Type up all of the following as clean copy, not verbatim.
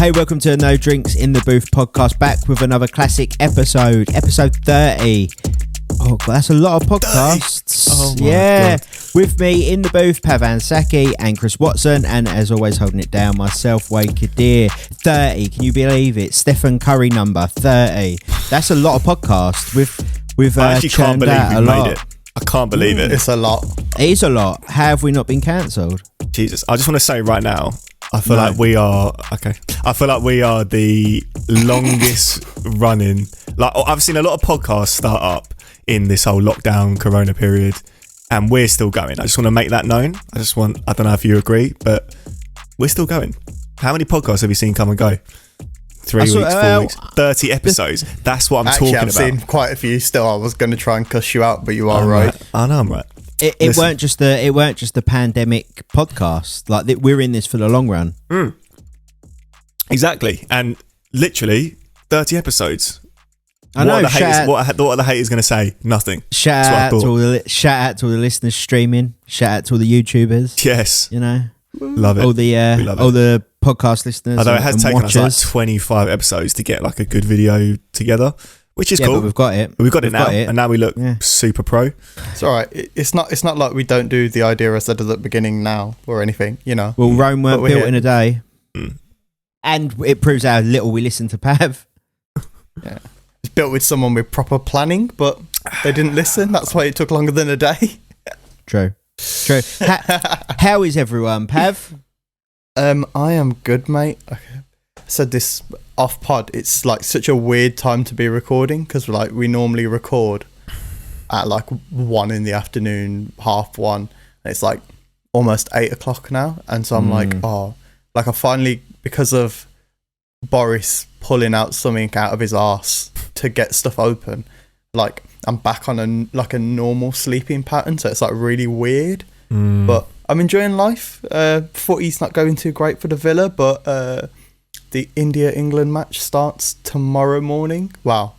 Hey, welcome to No Drinks in the Booth podcast, back with another classic episode 30. Oh, God, that's a lot of podcasts. Oh my yeah. God. With me in the booth, Pavan Saki and Chris Watson, and as always, holding it down, myself, Wade Kadir. 30, can you believe it? Stephen Curry number 30. That's a lot of podcasts. We've I actually can't believe we made it. I can't believe it. It's a lot. It is a lot. How have we not been cancelled? Jesus. I just want to say right now, I feel like we are the longest running. Like, I've seen a lot of podcasts start up in this whole lockdown corona period, and we're still going. I just want to make that known. I don't know if you agree, but we're still going. How many podcasts have you seen come and go? 3 weeks, 4 weeks, 30 episodes. That's what I'm talking about. I've seen quite a few still. I was going to try and cuss you out, but you are right. I know I'm right. It weren't just the pandemic podcast. Like, we're in this for the long run. Exactly, and literally 30 episodes. I know. What are the haters going to say? Nothing. Shout out to all the listeners streaming. Shout out to all the YouTubers. Yes, you know, love it. All the podcast listeners. Although it has taken us watchers. like 25 episodes to get like a good video together, which is cool. But we've got it. We've got it now, and now we look super pro. It's all right. It's not like we don't do the idea I said at the beginning now or anything. You know. Well, Rome weren't built in a day, Mm. and it proves how little we listen to Pav. Yeah. It's built with someone with proper planning, but they didn't listen. That's why it took longer than a day. True. How is everyone, Pav? I am good, mate. I said this off pod. It's like such a weird time to be recording because like we normally record at like 1 in the afternoon, 1:30, and it's like almost 8 o'clock now. And so I'm like, I finally, because of Boris pulling out something out of his arse to get stuff open, like I'm back on a normal sleeping pattern, so it's like really weird, but I'm enjoying life. Footy's not going too great for the Villa, but the India-England match starts tomorrow morning. Wow,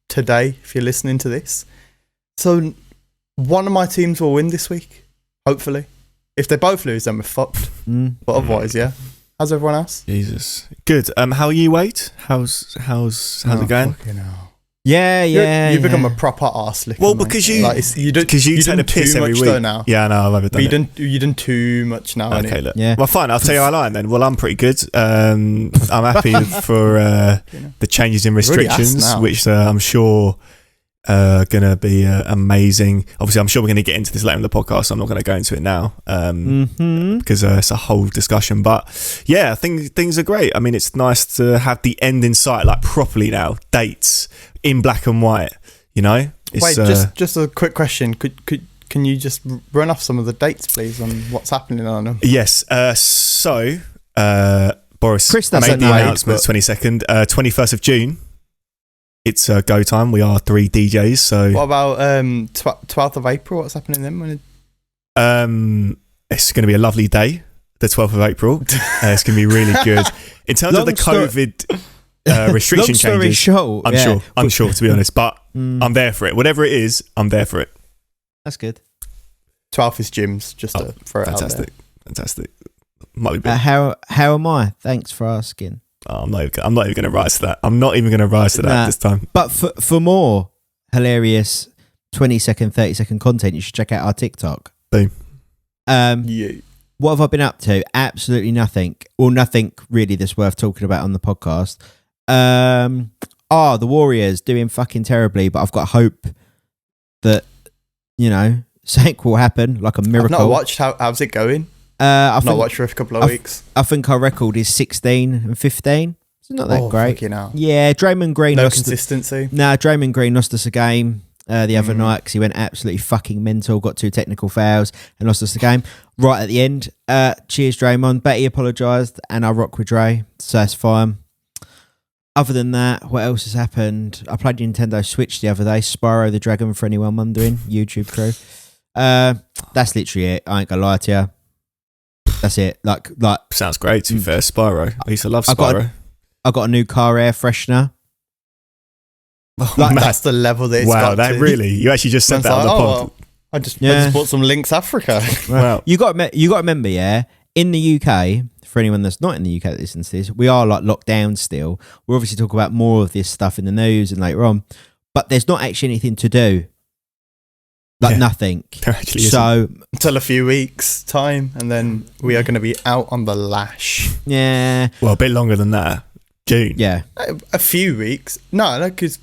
today if you're listening to this, so one of my teams will win this week, hopefully. If they both lose, then we're fucked, but otherwise, yeah. How's everyone else? Jesus, good. How are you, Wade? How's it going? Yeah. You've become a proper arse licker. Well, because you take the piss every week. Though now. Yeah, no, I've overdone it. You done too much now. Okay, look. Yeah. Well, fine. I'll tell you how I lie then. Well, I'm pretty good. I'm happy for the changes in restrictions, which I'm sure gonna be amazing. Obviously, I'm sure we're gonna get into this later in the podcast, so I'm not gonna go into it now because it's a whole discussion. But yeah, I think things are great. I mean, it's nice to have the end in sight, like properly now, dates in black and white. You know. Wait, just a quick question. Can you just run off some of the dates, please, on what's happening on them? Yes. So Boris Chris made the announcement 22nd, 21st of June. It's go time. We are 3 DJs. So what about 12th of April? What's happening then? It's going to be a lovely day, the 12th of April. It's going to be really good. In terms of the COVID restriction changes, short, unsure to be honest, but I'm there for it. Whatever it is, I'm there for it. That's good. 12th is Jim's, just to throw it out there. Fantastic. Might be better. How am I? Thanks for asking. Oh, I'm not even going to rise to that. I'm not even going to rise to that this time. But for more hilarious 20-second, 30-second content, you should check out our TikTok. Boom. What have I been up to? Absolutely nothing. Well, nothing really that's worth talking about on the podcast. The Warriors doing fucking terribly, but I've got hope that, you know, something will happen, like a miracle. I've not watched. How's it going? I've not watched for a couple of weeks. I think our record is 16 and 15. It's not that great. Yeah, Draymond Green. No consistency. Draymond Green lost us a game the other night because he went absolutely fucking mental, got 2 technical fouls and lost us the game right at the end. Cheers, Draymond. Betty apologised and I rock with Dre, so that's fine. Other than that, what else has happened? I played Nintendo Switch the other day. Spyro the Dragon, for anyone wondering. YouTube crew. That's literally it. I ain't gonna lie to you. That's it. Like sounds great. To be fair, Spyro. I used to love Spyro. I got a new car air freshener. Oh, that's the level that it's got that to. Really? You actually just said that on the pod. Well, I just bought some Lynx Africa. Wow. You got to remember, yeah. In the UK, for anyone that's not in the UK that listens to this, we are like locked down still. We'll obviously talk about more of this stuff in the news and later on, but there's not actually anything to do. Like nothing. There actually so until a few weeks time, and then we are going to be out on the lash. Yeah. Well, a bit longer than that. June. Yeah. A few weeks. No, because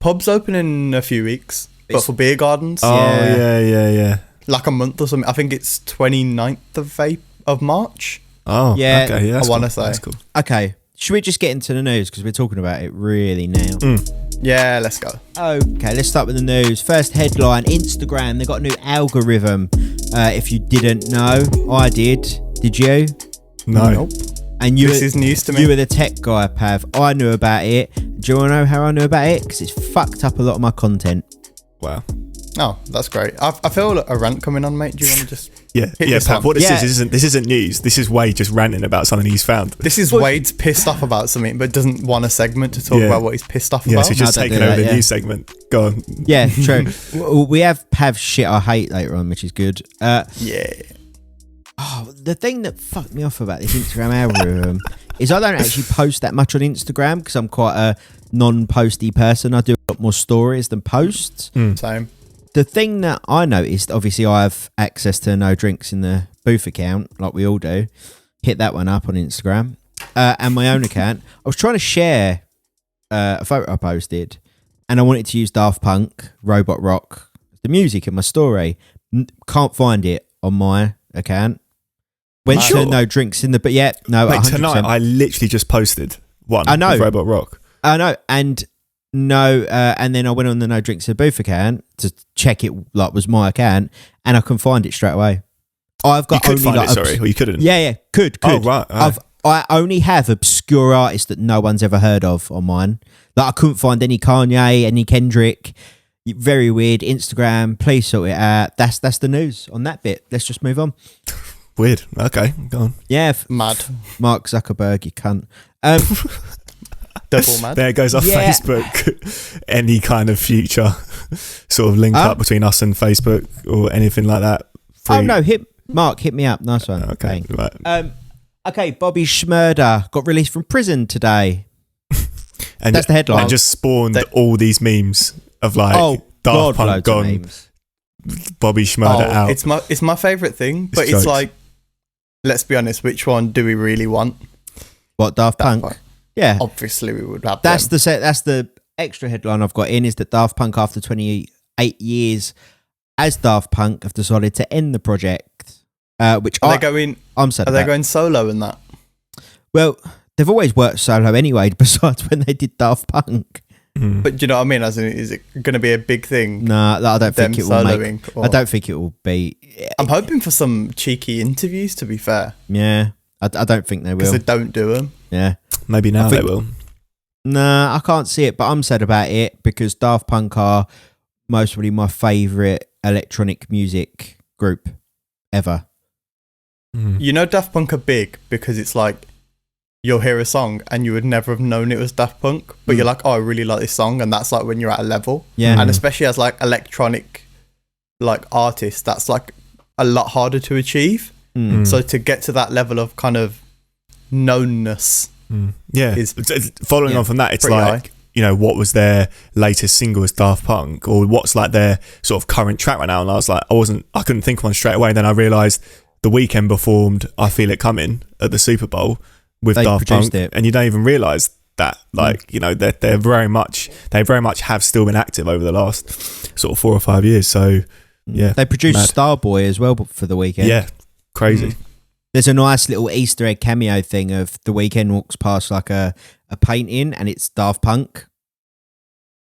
pubs open in a few weeks, but for beer gardens. Oh, yeah. Like a month or something. I think it's 29th of March. Oh, yeah. Okay, yeah, I want to say. That's cool. Okay. Should we just get into the news because we're talking about it really now? Yeah, let's go. Okay, let's start with the news. First headline: Instagram. They got a new algorithm. If you didn't know, I did. Did you? No. Nope. And This is news to me. You were the tech guy, Pav. I knew about it. Do you want to know how I knew about it? Because it's fucked up a lot of my content. Wow. Oh, that's great. I feel a rant coming on, mate. Do you want to just hit this Pat, one? what this isn't news. This is Wade just ranting about something he's found. This is Wade's pissed off about something, but doesn't want a segment to talk about what he's pissed off Yeah, about. so he's just No, don't taking do over that, the news segment. Go on. Yeah, true. We have Pav shit I hate later on, which is good. Yeah. Oh, the thing that fucked me off about this Instagram algorithm is I don't actually post that much on Instagram because I'm quite a non-posty person. I do a lot more stories than posts. Same. The thing that I noticed, obviously I have access to No Drinks in the Booth account, like we all do. Hit that one up on Instagram. And my own account. I was trying to share a photo I posted, and I wanted to use Daft Punk, Robot Rock, the music in my story. Can't find it on my account. Went to No Drinks in the... But yeah, no, Wait, 100%. tonight I literally just posted one I know. of Robot Rock. I know, and no, and then I went on the No Drinks in the Booth account to check it like was my account, and I can find it straight away. I've got You could only find like it, sorry, or you couldn't. Yeah, could. Oh, right. I only have obscure artists that no one's ever heard of on mine. Like I couldn't find any Kanye, any Kendrick. Very weird. Instagram, please sort it out. That's the news on that bit. Let's just move on. Weird. Okay, go on. Yeah, Mad. Mark Zuckerberg, you cunt. Double mad. There goes our Yeah. Facebook. Any kind of future sort of link up between us and Facebook or anything like that. Oh no, hit me up. Nice one. Okay, Thanks. right. Okay, Bobby Schmurder got released from prison today. And That's the headline. And just spawned all these memes of like Daft Punk loads of gone, memes. Bobby Schmurder out. It's my favourite thing, but jokes. it's like, let's be honest, which one do we really want? What, Daft Punk? Punk. Yeah. Obviously, we would have That's them. that's the extra headline I've got in is that Daft Punk, after 28 years as Daft Punk, have decided to end the project. Which Are they going? I'm sad Are they about. going solo in that? Well, they've always worked solo anyway. Besides when they did Daft Punk. But do you know what I mean? As in, is it going to be a big thing? Nah, I don't them think it will make. soloing, or- I don't think it will be. I'm hoping for some cheeky interviews. To be fair, Yeah, I don't think they because will. they don't do them. Yeah. Maybe now I they think- will. Nah, I can't see it, but I'm sad about it because Daft Punk are most probably my favourite electronic music group ever. You know, Daft Punk are big because it's like you'll hear a song and you would never have known it was Daft Punk, but you're like, oh, I really like this song, and that's like when you're at a level. Yeah. And especially as like electronic like artists, that's like a lot harder to achieve. So to get to that level of kind of knownness, Yeah. is Following on from that, it's pretty like, high. you know, what was their latest single as Daft Punk, or what's like their sort of current track right now? And I was like, I couldn't think of one straight away. And then I realised The Weeknd performed I Feel It Coming at the Super Bowl with They Daft produced Punk, it. and you don't even realise that, like, you know, they very much have still been active over the last sort of 4 or 5 years. So yeah, They produced mad. Starboy as well for the weekend. Yeah, crazy. There's a nice little Easter egg cameo thing of The Weeknd walks past like a painting and it's Daft Punk.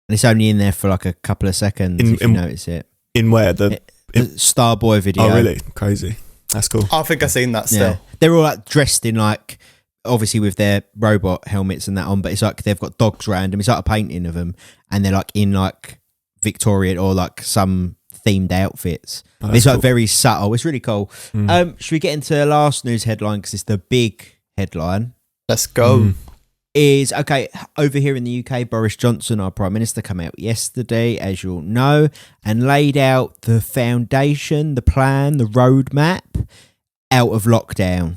And it's only in there for like a couple of seconds if you notice it. In where the Starboy video. oh really crazy? That's cool. I think I've seen that still. Yeah. They're all like dressed in like, obviously with their robot helmets and that on, but it's like they've got dogs random. It's like a painting of them, and they're like in like Victorian or like some themed outfits. Oh, It's that's like cool. very subtle. It's really cool. Should we get into the last news headline because it's the big headline? Let's go. Is okay over here in the UK. Boris Johnson, our Prime Minister, came out yesterday, as you'll know, and laid out the foundation, the plan, the roadmap out of lockdown.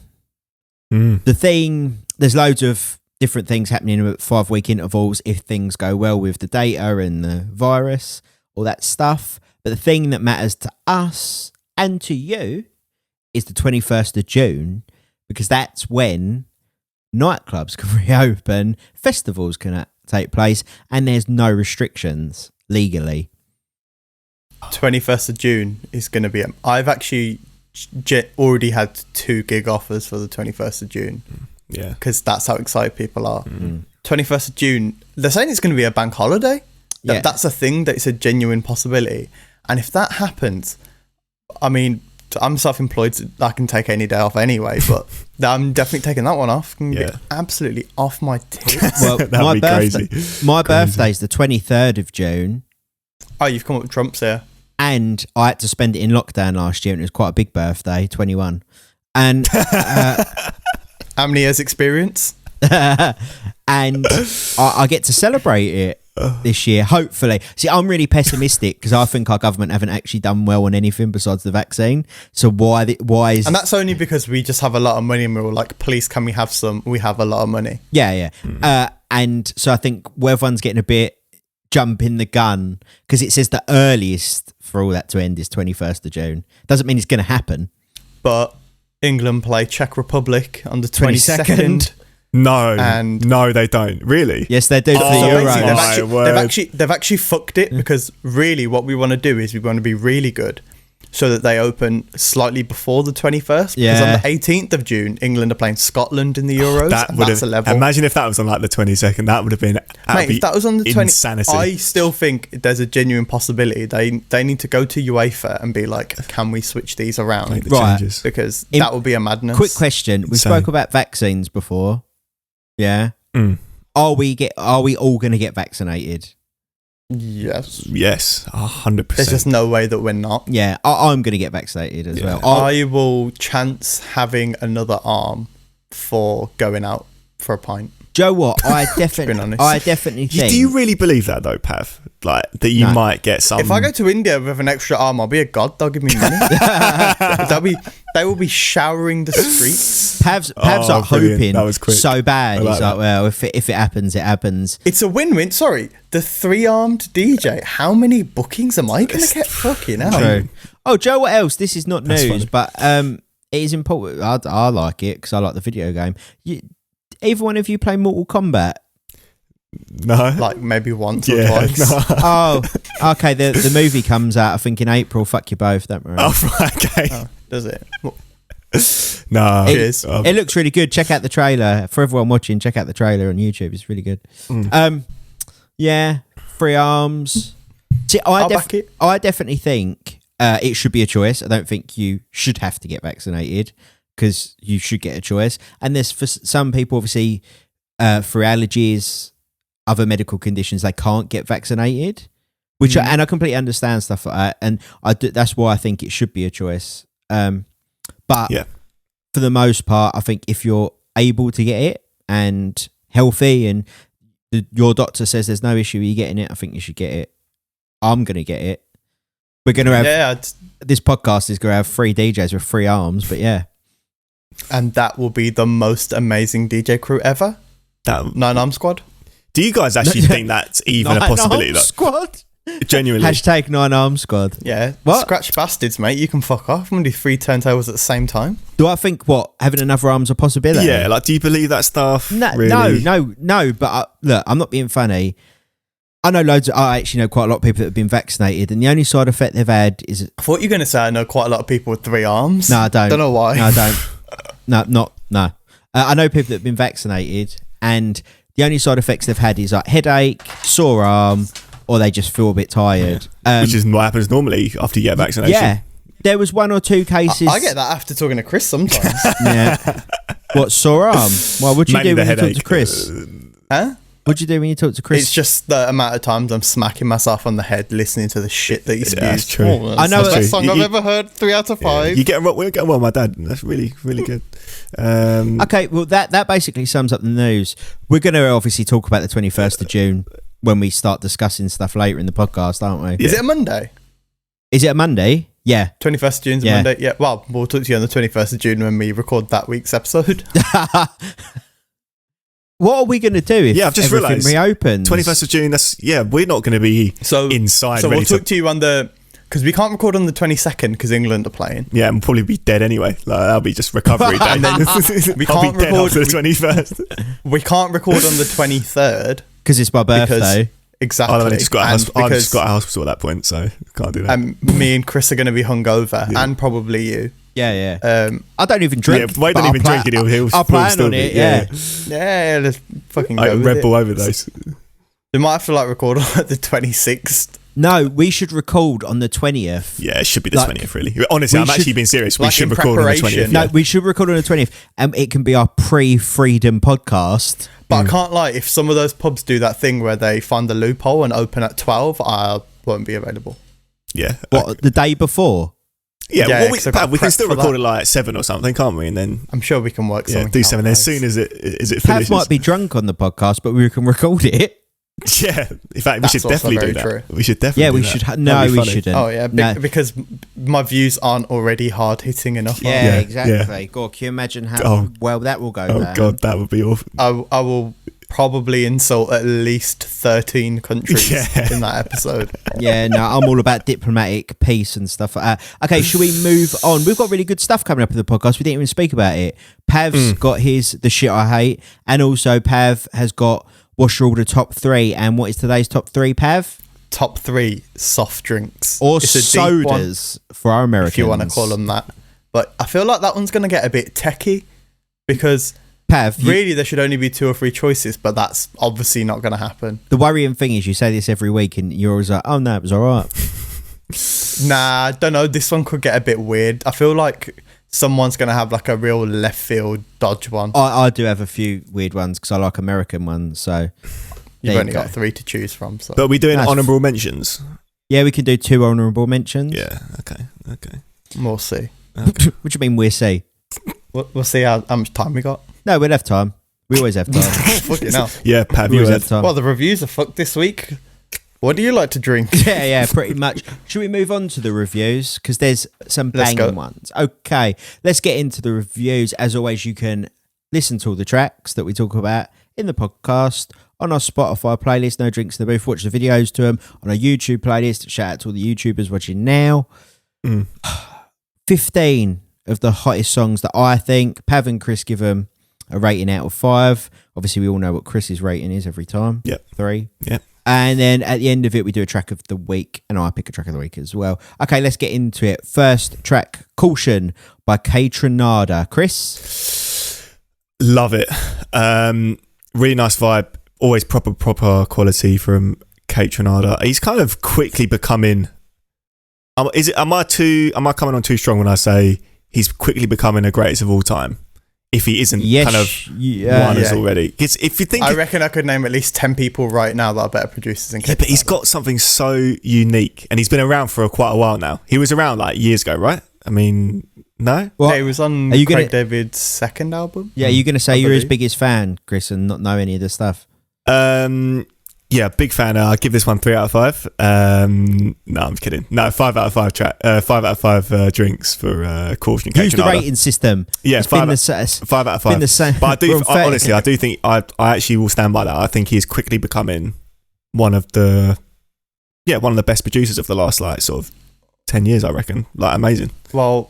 The thing, there's loads of different things happening at 5-week intervals if things go well with the data and the virus, all that stuff. But the thing that matters to us and to you is the 21st of June, because that's when nightclubs can reopen, festivals can take place, and there's no restrictions legally. 21st of June is going to be... I've actually already had 2 gig offers for the 21st of June. Yeah. Because that's how excited people are. 21st of June, they're saying it's going to be a bank holiday. That's a thing, that it's a genuine possibility. And if that happens, I mean, I'm self-employed, so I can take any day off anyway, but I'm definitely taking that one off. I'm gonna be absolutely off my tits. Well, my birthday's the 23rd of June. Oh, you've come up with trumps here. And I had to spend it in lockdown last year, and it was quite a big birthday, 21. And how many years experience? And I get to celebrate it this year, hopefully. See, I'm really pessimistic because I think our government haven't actually done well on anything besides the vaccine. So why is... And that's only because we just have a lot of money and we're all like, please, can we have some? We have a lot of money. Yeah. And so I think everyone's getting a bit jumping the gun because it says the earliest for all that to end is 21st of June. Doesn't mean it's going to happen. But England play Czech Republic on the 22nd. No, they don't. Really? Yes, they do. They've actually fucked it because really what we want to do is we want to be really good so that they open slightly before the 21st. Because on the 18th of June, England are playing Scotland in the Euros. That's a level. Imagine if that was on like the 22nd. That would have been if that was on the 20th, insanity. I still think there's a genuine possibility they need to go to UEFA and be like, can we switch these around? Make the changes. Because that would be a madness. Quick question. We spoke about vaccines before. Yeah. Are we all going to get vaccinated? Yes. 100%. There's just no way that we're not. Yeah, I'm going to get vaccinated as well. I will chance having another arm for going out for a pint. Joe, what? I definitely think. Do you really believe that though, Pav? Like that you might get some. If I go to India with an extra arm, I'll be a god. They'll give me money. They will be showering the streets. Pav's like hoping that was quick. So bad. He's like, well, if it happens, it happens. It's a win-win. Sorry, the 3-armed DJ. How many bookings am I going to get? Fucking hell. True. Oh, Joe, what else? This is not news, but it is important. I like it because I like the video game. Either one of you play Mortal Kombat? No. Like maybe once or twice. No. Oh, okay. The movie comes out, I think, in April. Fuck you both. Don't worry. Oh, right, okay. Oh, does it? No. It looks really good. Check out the trailer. For everyone watching, check out the trailer on YouTube. It's really good. Yeah. 3 arms. See, I definitely think it should be a choice. I don't think you should have to get vaccinated because you should get a choice. And there's for some people, obviously, for allergies, other medical conditions, they can't get vaccinated, which and I completely understand stuff like that. And that's why I think it should be a choice. But for the most part, I think if you're able to get it and healthy and your doctor says there's no issue with you getting it, I think you should get it. I'm going to get it. We're going to have... this podcast is going to have 3 DJs with 3 arms, but yeah. And that will be the most amazing DJ crew ever. 9-arm squad. Do you guys actually think that's even a possibility? 9-arm squad? Genuinely. Hashtag 9-arm squad. Yeah. What? Scratch bastards, mate. You can fuck off. I'm going to do 3 turntables at the same time. Do I think having another arm's a possibility? Yeah, like, do you believe that stuff? No, really? no. But look, I'm not being funny. I know I actually know quite a lot of people that have been vaccinated, and the only side effect they've had is... I thought you were going to say I know quite a lot of people with 3 arms. No, I don't. Don't know why. No, I don't. No. I know people that have been vaccinated, and the only side effects they've had is like headache, sore arm, or they just feel a bit tired. Which is what happens normally after you get vaccination. Yeah. There was 1 or 2 cases... I get that after talking to Chris sometimes. Yeah. What, sore arm? Well, what'd you do when you talk to Chris? Huh? What'd you do when you talk to Chris? It's just the amount of times I'm smacking myself on the head listening to the shit that he spews. That's true. I know the best song I've ever heard. 3 out of 5. You get well, my dad. That's really, really good. Okay, well that basically sums up the news. We're going to obviously talk about the 21st of June when we start discussing stuff later in the podcast, aren't we? Is it a Monday? Is it a Monday? Yeah. 21st of June's Monday. Yeah. Well, we'll talk to you on the 21st of June when we record that week's episode. What are we going to do if I've just everything realised, reopens? 21st of June, we're not going to be inside. So we'll talk to you on because we can't record on the 22nd because England are playing. Yeah, and we'll probably be dead anyway. Like, that'll be just recovery day. And then we can't record after the 21st. We can't record on the 23rd. Because it's my birthday. Exactly. I've just got a hospital at that point, so can't do that. Me and Chris are going to be hungover, and probably you. Yeah. I don't even drink. Yeah, Wade don't even drink it. He'll plan on it. Yeah. Yeah, let's fucking go. Red Bull overdose. We might have to record on the 26th. No, we should record on the 20th. Yeah, it should be the 20th, really. Honestly, I'm actually being serious. We should record on the 20th. No, we should record on the 20th. It can be our pre-freedom podcast. But I can't lie, if some of those pubs do that thing where they find the loophole and open at 12, I won't be available. Yeah. What, the day before? Yeah, we can still record it at 7 or something, can't we? And then I'm sure we can work something out. Do 7 as soon as it finishes. Pav might be drunk on the podcast, but we can record it. Yeah, in fact, we should definitely do that. True. We should definitely. Yeah, we should. No, we shouldn't. Oh yeah, because my views aren't already hard hitting enough. Yeah, exactly. Yeah. God, can you imagine how well that will go? Oh God, that would be awful. I will probably insult at least 13 countries in that episode. Yeah, no, I'm all about diplomatic peace and stuff like that. Okay, should we move on? We've got really good stuff coming up in the podcast. We didn't even speak about it. Pav's got the shit I hate, and also Pav has got what's all the top 3. And what is today's top 3, Pav? Top 3 soft drinks or sodas for our Americans, if you want to call them that. But I feel like that one's going to get a bit techie because Pav, really there should only be 2 or 3 choices, but that's obviously not going to happen. The worrying thing is you say this every week and you're always like, oh no, it was all right. Nah, I don't know. This one could get a bit weird. I feel like someone's going to have a real left field dodge one. I do have a few weird ones because I like American ones, so... You've only got 3 to choose from. So. But we're doing honourable mentions. Yeah, we can do 2 honourable mentions. Yeah, okay. We'll see. Okay. What do you mean we'll see? We'll see how much time we got. No, we'll have time. We always have time. Fucking hell. Yeah, Pav, you always have time. Well, the reviews are fucked this week. What do you like to drink? Yeah, pretty much. Should we move on to the reviews? Because there's some banging ones. Okay, let's get into the reviews. As always, you can listen to all the tracks that we talk about in the podcast on our Spotify playlist, No Drinks in the Booth. Watch the videos to them on our YouTube playlist. Shout out to all the YouTubers watching now. 15 of the hottest songs that I think. Pav and Chris give them a rating out of 5. Obviously, we all know what Chris's rating is every time. Yep. 3. Yep. And then at the end of it, we do a track of the week, and I pick a track of the week as well. Okay, let's get into it. First track, Caution by Kaytranada. Chris? Love it. Really nice vibe. Always proper quality from Kaytranada. He's kind of quickly becoming... Am I coming on too strong when I say he's quickly becoming the greatest of all time? If he isn't one as already. Because if you think... I reckon I could name at least 10 people right now that are better producers than Kaytranada. Yeah, but he's got something so unique. And he's been around for quite a while now. He was around years ago, right? I mean, no? Well, he was on Craig David's second album. Yeah, you're going to say you're his biggest fan, Chris, and not know any of the stuff? Yeah, big fan. I give this one 3 out of 5. No, I'm kidding. No, 5 out of 5 5 out of 5 drinks for Caution. Use the rating system. Yeah, 5 out of 5. The same. But honestly, I do think I actually will stand by that. I think he's quickly becoming one of the best producers of the last sort of 10 years, I reckon. Amazing. Well,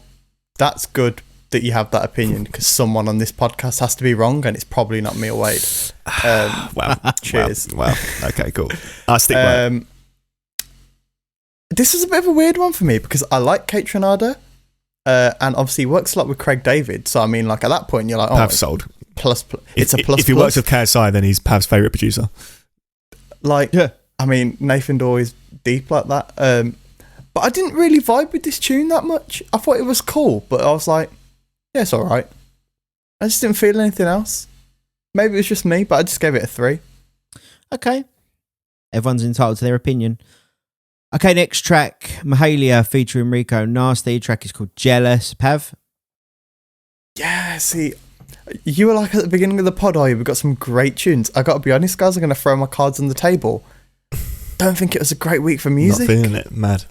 that's good that you have that opinion because someone on this podcast has to be wrong and it's probably not me or Wade. Wow. Cheers. Wow. Okay, cool. I'll stick by it. This is a bit of a weird one for me because I like Kaytranada and obviously he works a lot with Craig David. So, I mean, at that point, you're like, oh, Pav's sold. It's a plus. If he works with KSI, then he's Pav's favourite producer. I mean, Nathan Dorr is deep like that. But I didn't really vibe with this tune that much. I thought it was cool, but I was like, yeah, it's alright. I just didn't feel anything else. Maybe it was just me, but I just gave it a 3. Okay. Everyone's entitled to their opinion. Okay, next track, Mahalia featuring Rico Nasty. Track is called Jealous. Pav? Yeah, see, you were at the beginning of the pod, we've got some great tunes. I got to be honest, guys, I'm going to throw my cards on the table. Don't think it was a great week for music. Not feeling it, mad.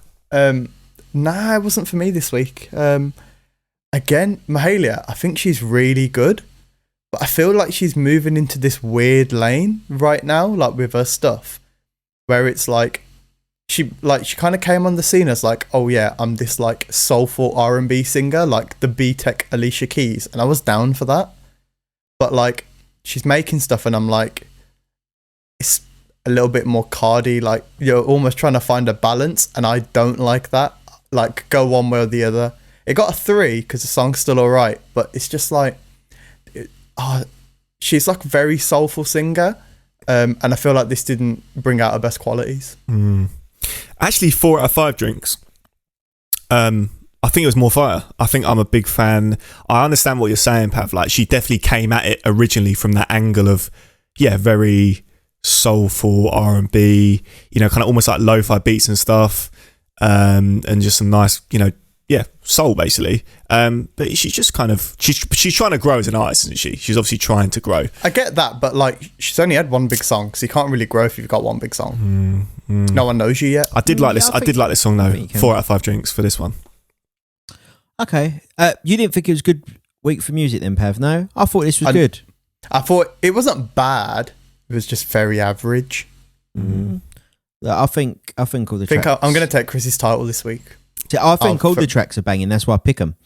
Nah, it wasn't for me this week. Again, Mahalia, I think she's really good, but I feel like she's moving into this weird lane right now, like with her stuff, where it's like she kind of came on the scene as like, oh yeah, I'm this like soulful R&B singer, like the B-Tech Alicia Keys, and I was down for that. But like, she's making stuff, and I'm like, it's a little bit more Cardi, like you're almost trying to find a balance, and I don't like that. Like, go one way or the other. It got a 3 because the song's still alright, but it's just like, she's like a very soulful singer, and I feel like this didn't bring out her best qualities. Actually, 4 out of 5 drinks. I think it was more fire. I think I'm a big fan. I understand what you're saying, Pav. Like, she definitely came at it originally from that angle of, very soulful R&B, kind of almost like lo-fi beats and stuff, and just some nice, soul basically. But she's just kind of she's trying to grow as an artist, isn't she? She's obviously trying to grow. I get that, but like, she's only had one big song, so you can't really grow if you've got one big song. No one knows you yet. I did like this. I did like this song though. 4 out of 5 drinks for this one. Okay. You didn't think it was a good week for music then, Pav? No, I thought this was good. I thought it wasn't bad. It was just very average. I think all the tracks. I'm going to take Chris's title this week. I think all the tracks are banging. That's why I pick them.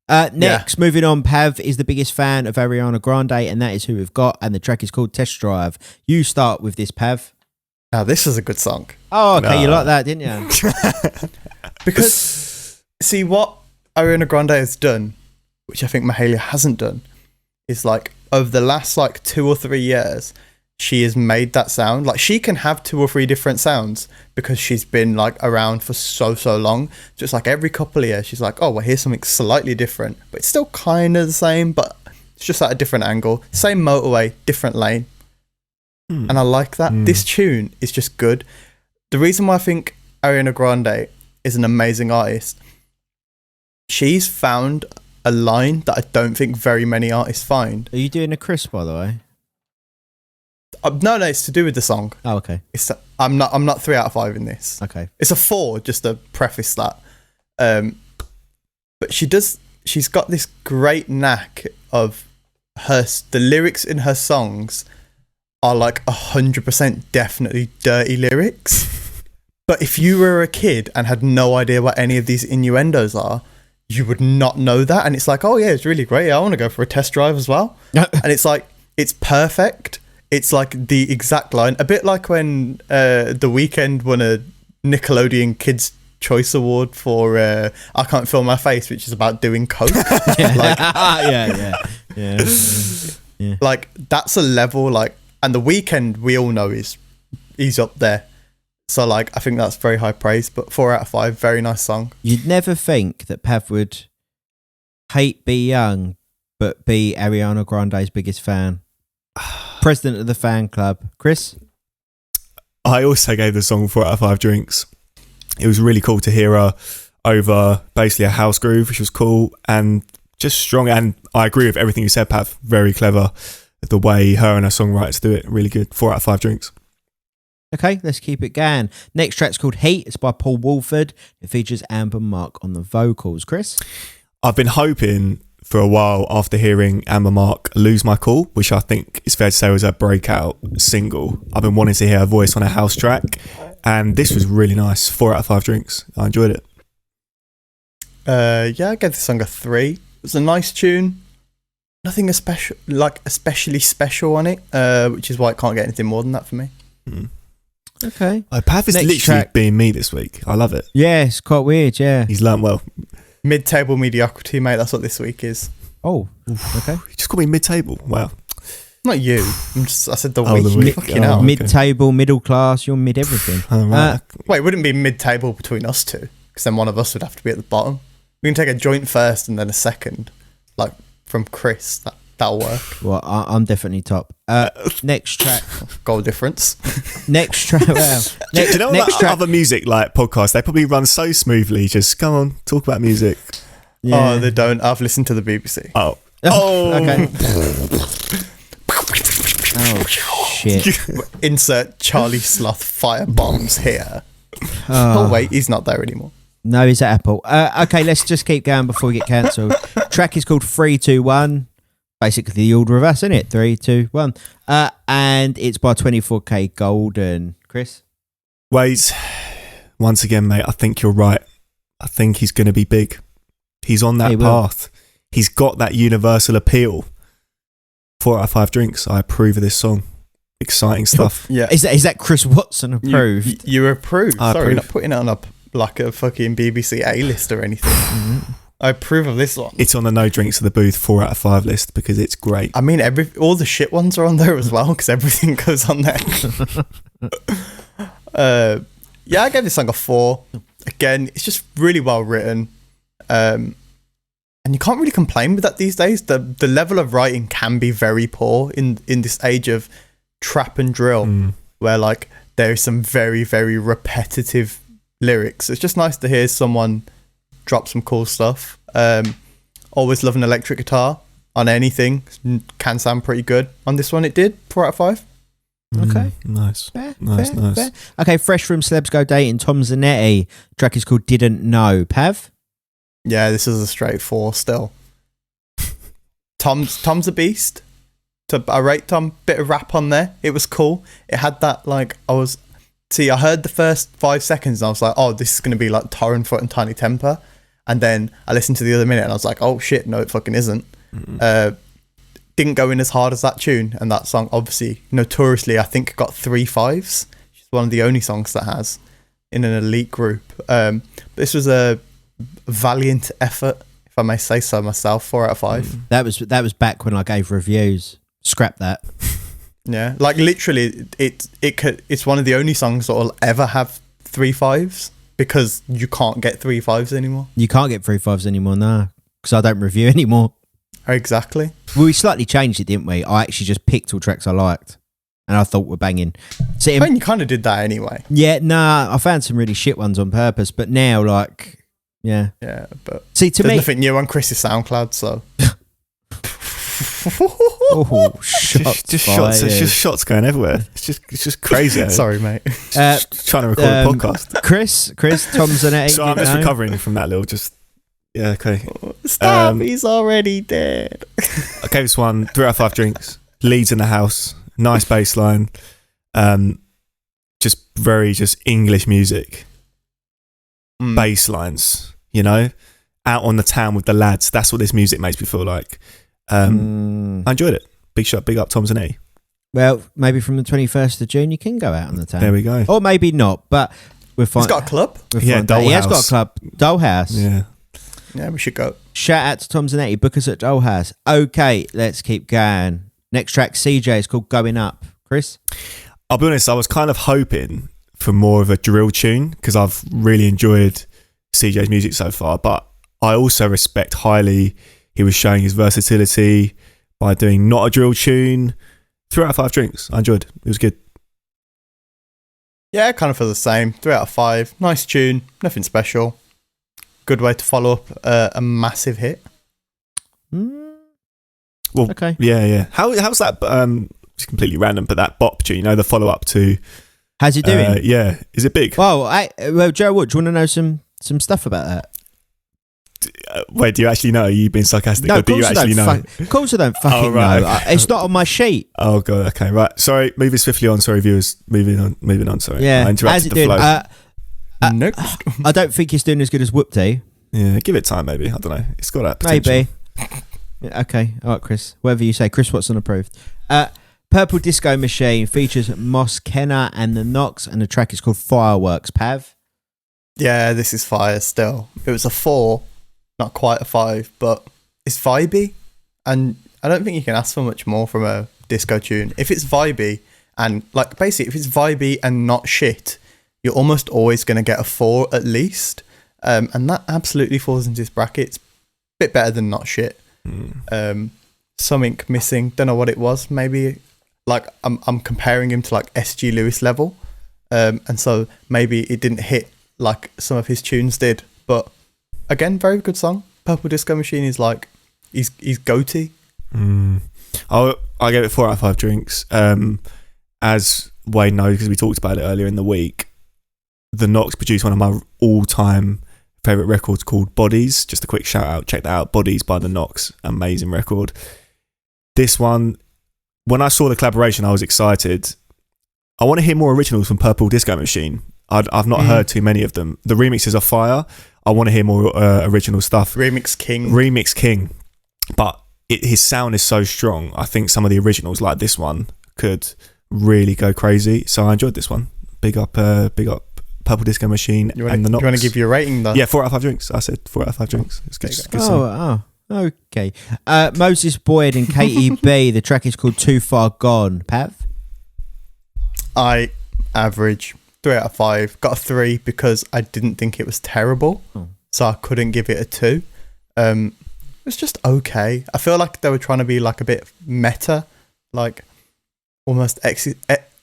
Next, moving on, Pav is the biggest fan of Ariana Grande, and that is who we've got. And the track is called Test Drive. You start with this, Pav. Now, this is a good song. Oh, okay. No. You like that, didn't you? Because, see, what Ariana Grande has done, which I think Mahalia hasn't done, is like over the last like 2 or 3 years, she has made that sound. Like, she can have 2 or 3 different sounds because she's been like around for so long. So it's like every couple of years she's like, oh, well, here's something slightly different, but it's still kind of the same, but it's just at a different angle. Same motorway, different lane. And I like that. This tune is just good. The reason why I think Ariana Grande is an amazing artist, she's found a line that I don't think very many artists find. Are you doing a Chris, by the way? No, it's to do with the song. Oh, okay. I'm not 3 out of 5 in this. Okay. It's a 4, just to preface that. But she's got this great knack of the lyrics in her songs are like 100% definitely dirty lyrics. But if you were a kid and had no idea what any of these innuendos are, you would not know that. And it's like, oh yeah, it's really great. I want to go for a test drive as well. And it's like, it's perfect. It's like the exact line. A bit like when The Weeknd won a Nickelodeon Kids' Choice Award for I Can't Feel My Face, which is about doing coke. Yeah. Like, that's a level, like, and The Weeknd, we all know he's up there. So like, I think that's very high praise, but 4 out of 5, very nice song. You'd never think that Pav would hate Be Young, but be Ariana Grande's biggest fan. President of the fan club. Chris? I also gave the song 4 out of 5 drinks. It was really cool to hear her over basically a house groove, which was cool and just strong. And I agree with everything you said, Pav. Very clever. The way her and her songwriters do it, really good. 4 out of 5 drinks. Okay, let's keep it going. Next track's called Heat. It's by Paul Woolford. It features Amber Mark on the vocals. Chris? I've been hoping for a while after hearing Amber Mark Lose My Cool, which I think is fair to say was her breakout single. I've been wanting to hear her voice on a house track, and this was really nice. 4 out of 5 drinks. I enjoyed it. I gave this song a 3. It was a nice tune. Nothing especially special on it, which is why it can't get anything more than that for me. Okay. Pav is literally being me this week. I love it. Yeah, it's quite weird, yeah. He's learnt well. Mid-table mediocrity, mate. That's what this week is. Oh, okay. You just call me mid-table. Wow. Not you. I said the week. Mid-table, middle class. You're mid everything. Right. Wait, it wouldn't be mid-table between us two, because then one of us would have to be at the bottom. We can take a joint first and then a second, like from Chris. That'll work. Well, I'm definitely top. Next track. Goal difference. Next track. Well, do you know what other music like podcasts? They probably run so smoothly. Just come on, talk about music. Yeah. Oh, they don't. I've listened to the BBC. Oh. Okay. Oh shit! Insert Charlie Sloth fire bombs here. Oh wait, he's not there anymore. No, he's at Apple. Okay, let's just keep going before we get cancelled. Track is called 3, 2, 1. Basically the order of us, isn't it? 3, 2, 1. And it's by 24K Golden. Chris? Wait, once again, mate, I think you're right. I think he's going to be big. He's on that path. He's got that universal appeal. 4 out of 5 drinks. I approve of this song. Exciting stuff. Yeah. Is that Chris Watson approved? You approve. I Sorry, approve. not putting it on a fucking BBC A-list or anything. I approve of this one. It's on the No Drinks of the Booth 4 out of 5 list because it's great. I mean, all the shit ones are on there as well because everything goes on there. Yeah, I gave this song a 4. Again, it's just really well written. And you can't really complain with that these days. The level of writing can be very poor in this age of trap and drill, where like there is some very, very repetitive lyrics. It's just nice to hear someone drop some cool stuff. Always love an electric guitar on anything. Can sound pretty good. On this one it did. 4 out of 5. Okay. Nice. Fair. Okay, fresh from Celebs Go Dating, Tom Zanetti. Track is called Didn't Know. Pav? Yeah, this is a straight 4 still. Tom's a beast. I rate Tom. Bit of rap on there. It was cool. It had that like I heard the first 5 seconds and I was like, oh, this is going to be like Torrent Foot and Tiny Temper. And then I listened to the other minute and I was like, oh shit, no, it fucking isn't. Didn't go in as hard as that tune. And that song, obviously, notoriously, I think got 3 5s. It's one of the only songs that has in an elite group. But this was a valiant effort, if I may say so myself. 4 out of 5. That was back when I gave reviews. Scrap that. Yeah, like literally, it's one of the only songs that will ever have 3 5s because you can't get 3 5s anymore. You can't get 3 5s anymore, no, because I don't review anymore. Exactly. Well, we slightly changed it, didn't we? I actually just picked all tracks I liked and I thought were banging. So I mean, you kind of did that anyway. Yeah, nah, I found some really shit ones on purpose, but now, like, yeah. Yeah, but see, to there's me, nothing new on Chris's SoundCloud, so. Oh, shots just shots. It's just shots going everywhere. It's just crazy. Sorry, mate. Just trying to record a podcast. Chris, Tom Zanetti. So I'm just recovering from that little. Yeah, okay. Stop! He's already dead. I gave this one 3 out of 5 drinks. Leads in the house. Nice bass line. Just very English music. Bass lines. Out on the town with the lads. That's what this music makes me feel like. I enjoyed it. Big up Tom Zanetti. Well, maybe from the 21st of June you can go out on the town. There we go. Or maybe not, but we'll find. He's got a club. Yeah, Dollhouse. He has got a club. Dollhouse. Yeah, we should go. Shout out to Tom Zanetti. Book us at Dollhouse. Okay, let's keep going. Next track, CJ, is called Going Up. Chris? I'll be honest, I was kind of hoping for more of a drill tune because I've really enjoyed CJ's music so far, but I also respect highly he was showing his versatility by doing not a drill tune. 3 out of 5 drinks. I enjoyed it. It was good. Yeah, kind of for the same. 3 out of 5. Nice tune. Nothing special. Good way to follow up a massive hit. Well, okay. Yeah. How's that? It's completely random, but that bop tune, the follow up to. How's it doing? Yeah, is it big? Well, Joe Wood, do you want to know some stuff about that? Wait, do you actually know? Are you being sarcastic? No, or do you actually know? Of course I don't fucking right, know. okay. It's not on my sheet. Oh god, okay, right. Sorry, moving swiftly on. Sorry, viewers. Moving on. Sorry. Yeah, I interrupted how's it the doing? flow. Next. I don't think it's doing as good as Whoop-Dee. Yeah, give it time, maybe. I don't know. It's got that potential. Maybe. Yeah, okay, all right, Chris. Whatever you say. Chris Watson approved. Purple Disco Machine features Moss Kenner and the Knox, and the track is called Fireworks. Pav? Yeah, this is fire still. It was a 4, not quite a 5, but it's vibey, and I don't think you can ask for much more from a disco tune. If it's vibey, and like basically if it's vibey and not shit, you're almost always going to get a 4 at least, and that absolutely falls into this bracket. It's a bit better than not shit. Something missing, don't know what it was. Maybe like I'm comparing him to like SG Lewis level, and so maybe it didn't hit like some of his tunes did. But again, very good song. Purple Disco Machine is like he's goatee. I gave it 4 out of 5 drinks. As Wayne knows, because we talked about it earlier in the week, the Knox produced one of my all-time favourite records called Bodies. Just a quick shout out, check that out. Bodies by The Knocks, amazing record. This one, when I saw the collaboration, I was excited. I want to hear more originals from Purple Disco Machine. I've not heard too many of them. The remixes are fire. I want to hear more original stuff. Remix King. But his sound is so strong. I think some of the originals like this one could really go crazy. So I enjoyed this one. Big up Purple Disco Machine and The Knocks. You want to give your rating though? Yeah, 4 out of 5 drinks. I said 4 out of 5 drinks. It's good. Okay. Moses Boyd and KEB. The track is called Too Far Gone. Pav? I average 3 out of 5. Got a 3 because I didn't think it was terrible. So I couldn't give it a 2. It was just okay. I feel like they were trying to be like a bit meta, like almost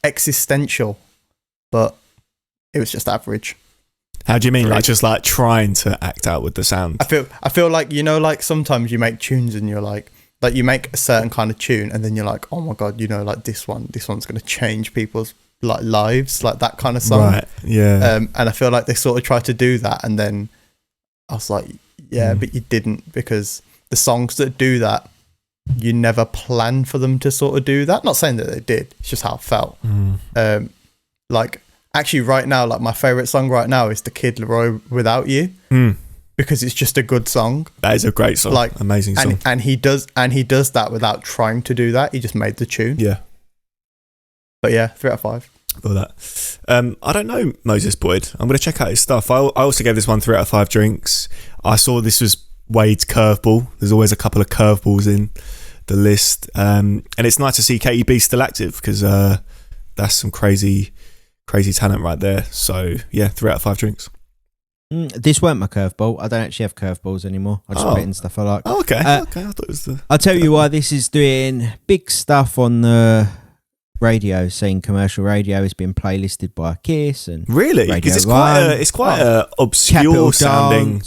existential, but it was just average. How do you mean? Like just like trying to act out with the sound? I feel like, you know, like sometimes you make tunes and you're like you make a certain kind of tune and then you're like, oh my god, you know, like this one's going to change people's like lives, like that kind of song. Right. Yeah. And I feel like they sort of tried to do that, and then I was like, yeah, but you didn't, because the songs that do that, you never plan for them to sort of do that. Not saying that they did. It's just how it felt. Like actually right now, like my favorite song right now is The Kid Laroi Without You, because it's just a good song. That is a great song. Like amazing song. And he does that without trying to do that. He just made the tune. Yeah. But yeah, 3 out of 5. For that. I don't know Moses Boyd. I'm going to check out his stuff. I also gave this one 3 out of 5 drinks. I saw this was Wade's curveball. There's always a couple of curveballs in the list. And it's nice to see KEB still active, because that's some crazy talent right there. So yeah, 3 out of 5 drinks. This weren't my curveball. I don't actually have curveballs anymore. I just put in stuff I like. Oh, okay. I thought it was I'll tell you why this is doing big stuff on the radio scene. Commercial radio has been playlisted by Kiss and really, because it's quite a obscure sounding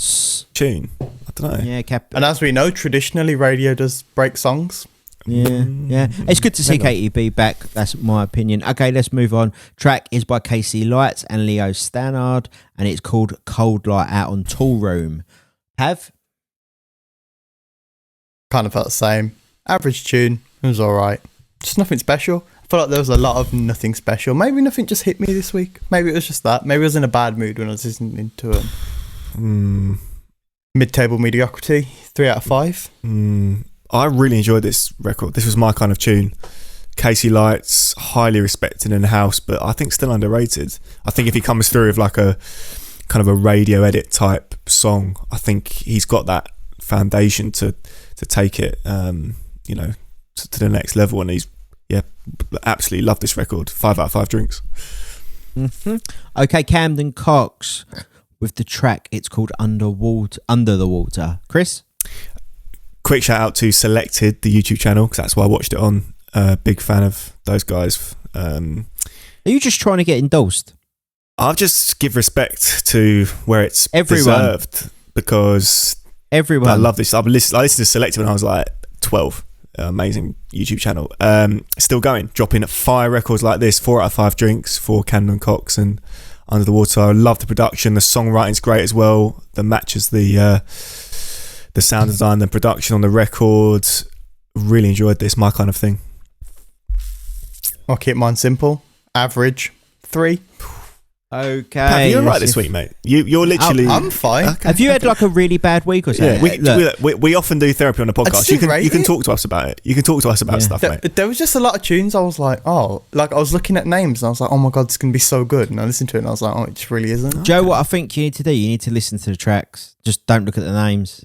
tune. I don't know. Yeah, and as we know, traditionally radio does break songs. Yeah. It's good to see KEB back. That's my opinion. Okay, let's move on. Track is by KC Lights and Leo Stannard, and it's called Cold Light, out on Tool Room. Pav? Kind of felt the same. Average tune. It was alright. Just nothing special. I feel like there was a lot of nothing special. Maybe nothing just hit me this week. Maybe it was just that. Maybe I was in a bad mood when I was listening to it. Mid-table mediocrity. 3 out of 5. I really enjoyed this record. This was my kind of tune. KC Lights, highly respected in the house, but I think still underrated. I think if he comes through with like a kind of a radio edit type song, I think he's got that foundation to take it, you know, to the next level. And he's, absolutely love this record. 5 out of 5 drinks. Okay, Camden Cox with the track. It's called Under the Water. Chris? Quick shout out to Selected, the YouTube channel, because that's why I watched it on. Big fan of those guys. Are you just trying to get endorsed? I'll just give respect to where it's deserved, because everyone. I love this. I listened to Selected when I was like 12. Amazing YouTube channel. Still going, dropping fire records like this. 4 out of 5 drinks for Camden Cox and Under the Water. I love the production. The songwriting's great as well. The matches the sound design, the production on the records. Really enjoyed this. My kind of thing. I'll keep mine simple. Average 3. Okay. Pat, you're right this week, mate. You're literally. I'm fine. Okay. Have you had like a really bad week or something? Yeah, we often do therapy on the podcast. You can talk to us about it. You can talk to us about stuff, mate. There was just a lot of tunes. I was like, I was looking at names and I was like, oh my god, this is gonna be so good. And I listened to it and I was like, oh, it just really isn't. Joe, what I think you need to do, you need to listen to the tracks. Just don't look at the names.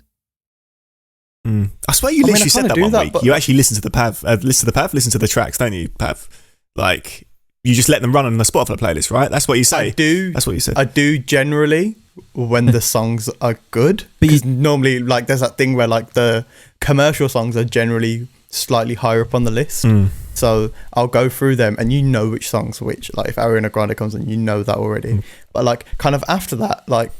I swear you literally said that one week. You actually listen to the Pav, listen to the tracks, don't you, Pav? Like, you just let them run on the Spotify playlist, right? That's what you say. I do. That's what you said. I do generally when the songs are good. Because normally, like, there's that thing where, like, the commercial songs are generally slightly higher up on the list. So I'll go through them and you know which songs which. Like, if Ariana Grande comes in, you know that already. But, like, kind of after that, like,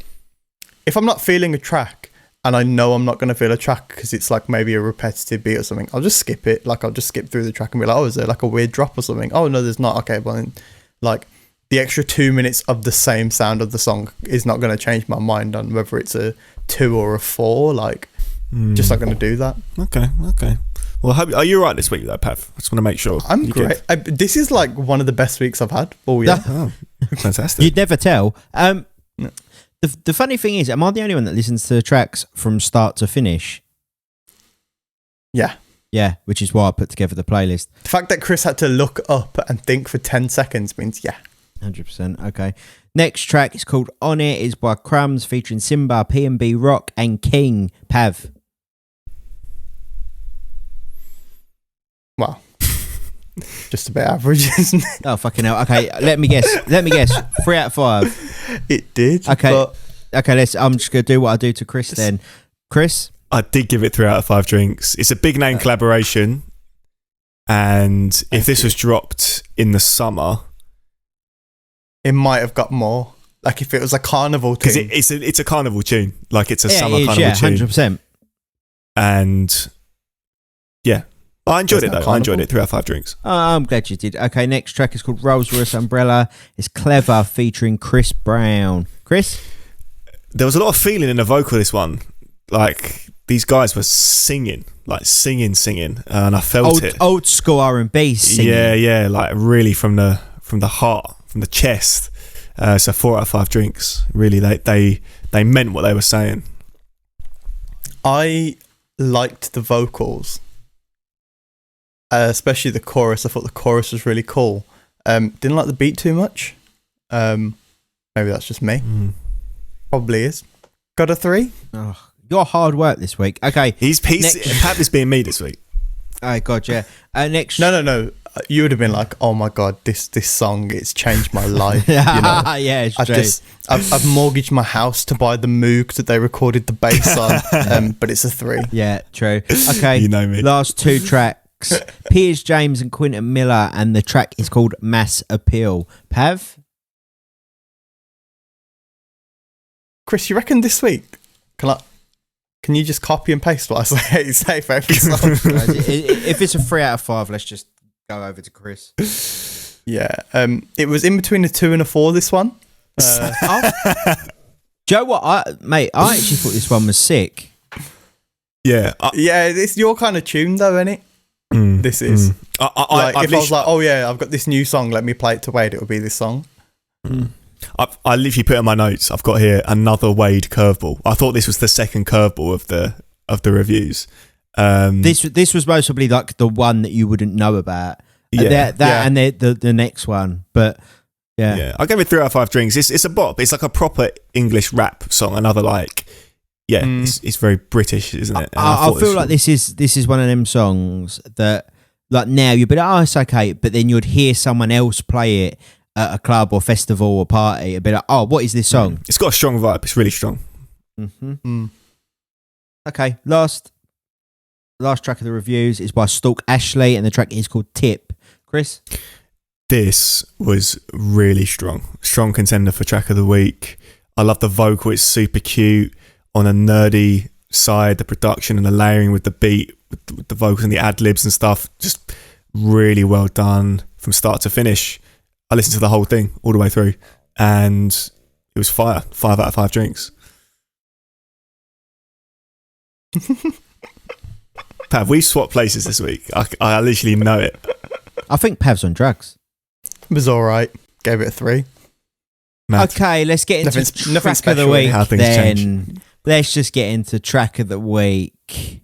if I'm not feeling a track, and I know I'm not going to feel a track because it's like maybe a repetitive beat or something, I'll just skip it. Like, I'll just skip through the track and be like, oh, is there like a weird drop or something? Oh, no, there's not. Okay, well, then, like, the extra 2 minutes of the same sound of the song is not going to change my mind on whether it's a 2 or a 4. Like, just not going to do that. Okay. Well, are you all right this week though, Pav? I just want to make sure. I'm great. This is like one of the best weeks I've had all year. Oh, fantastic. You'd never tell. The funny thing is, am I the only one that listens to the tracks from start to finish? Yeah. Yeah, which is why I put together the playlist. The fact that Chris had to look up and think for 10 seconds means 100%. Okay. Next track is called On It. It's by Crumbs featuring Simba, P&B Rock and King. Pav. Well, just a bit average, isn't it? Oh, fucking hell. Okay, let me guess. 3 out of 5. It did. Okay. But Okay, I'm just going to do what I do to Chris then. Chris? I did give it 3 out of 5 drinks. It's a big name collaboration. And if this was dropped in the summer, it might have got more. Like if it was a carnival tune. Because it's a carnival tune. Like it's a summer carnival tune. 100%. And yeah. I enjoyed it though. Carnival? I enjoyed it. 3 out of 5 drinks. Oh, I'm glad you did. Okay, next track is called Rolls Royce Umbrella. It's Clever featuring Chris Brown. Chris? There was a lot of feeling in the vocal of this one. Like these guys were singing, and I felt it. Old school R&B singing. Yeah, like really from the heart, from the chest. So 4 out of 5 drinks. Really, they meant what they were saying. I liked the vocals, especially the chorus. I thought the chorus was really cool. Didn't like the beat too much. Maybe that's just me. Probably is. Got a 3. Oh, your hard work this week. Okay. Pat is being me this week. Oh, God, yeah. Next. No. You would have been like, "Oh my god, this song, it's changed my life." You know? Yeah, it's true. I've mortgaged my house to buy the Moog that they recorded the bass on, but it's a 3. Yeah, true. Okay, You know me. Last 2 tracks: Piers James and Quentin Miller, and the track is called "Mass Appeal." Pav, Chris, you reckon this week? Can you just copy and paste what I say for every song? if it's a 3 out of 5, let's just go over to Chris. Yeah, it was in between a 2 and a 4. This one. Joe, what I actually thought this one was sick. Yeah, yeah, it's your kind of tune though, isn't it? This is. If I was like, oh yeah, I've got this new song, let me play it to Wade, it would be this song. I literally put in my notes. I've got here another Wade curveball. I thought this was the second curveball of the reviews. This was possibly like the one that you wouldn't know about. Yeah, and the next one, but yeah. I gave it 3 out of 5 drinks. It's a bop. It's like a proper English rap song. Another it's very British, isn't it? I feel like this is one of them songs that like now you'd be like, oh, it's okay, but then you'd hear someone else play it at a club or festival or party. It'd be like, oh, what is this song? It's got a strong vibe. It's really strong. Okay, last track of the reviews is by Stalk Ashley, and the track is called Tip. Chris? This was really strong. Strong contender for track of the week. I love the vocal. It's super cute. On a nerdy side, the production and the layering with the beat, with the vocals and the ad-libs and stuff, just really well done from start to finish. I listened to the whole thing all the way through, and it was fire. 5 out of 5 drinks. Pav, we swapped places this week. I literally know it. I think Pav's on drugs. It was all right. Gave it a 3. Mad. Okay, let's get into nothing track of the week. How things then change. Let's just get into track of the week.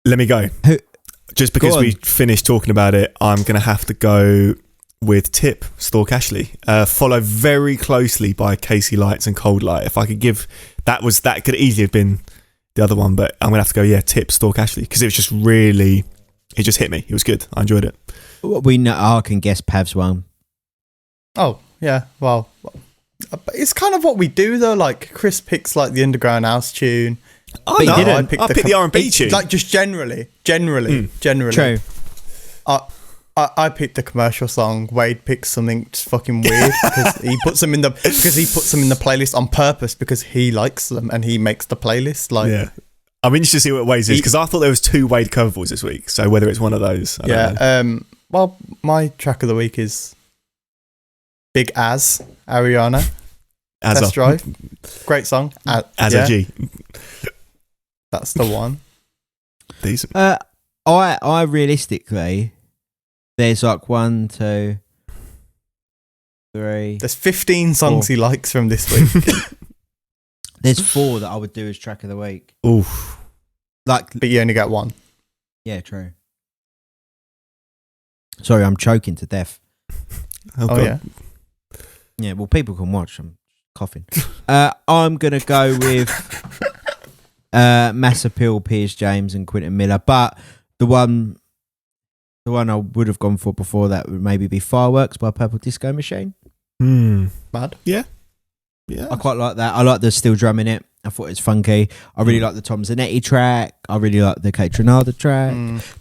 Let me go. Just because we finished talking about it, I'm going to have to go with Tip, Stalk Ashley. Followed very closely by Casey Lights and Cold Light. If I could give... That could easily have been the other one, but I'm going to have to go, Tip, Stalk Ashley. Because it was just really... It just hit me. It was good. I enjoyed it. We know. I can guess Pav's one. Oh, yeah. Well, it's kind of what we do, though. Like, Chris picks, like, the Underground House tune. Oh, no, I picked the R&B tune. Like, just generally. True. I picked the commercial song. Wade picks something just fucking weird because he puts them in the playlist on purpose because he likes them and he makes the playlist. Like, yeah. I'm interested to see what Wade's is because I thought there was 2 Wade coverballs this week. So whether it's one of those, I don't know. Well, my track of the week is Big As, Ariana. As Test Drive. Great song. As a G. That's the one. Decent. I realistically, there's like 1, 2, 3. There's 15 songs he likes from this week. There's 4 that I would do as track of the week. Oof. Like, but you only get one. Yeah, true. Sorry, I'm choking to death. Oh yeah. Yeah, well, people can watch. I'm coughing. I'm gonna go with Mass Appeal, Piers James, and Quentin Miller. But the one I would have gone for before that would maybe be Fireworks by Purple Disco Machine. Mad. Yeah. I quite like that. I like the steel drum in it. I thought it was funky. I really like the Tom Zanetti track. I really like the Kate Trinada track.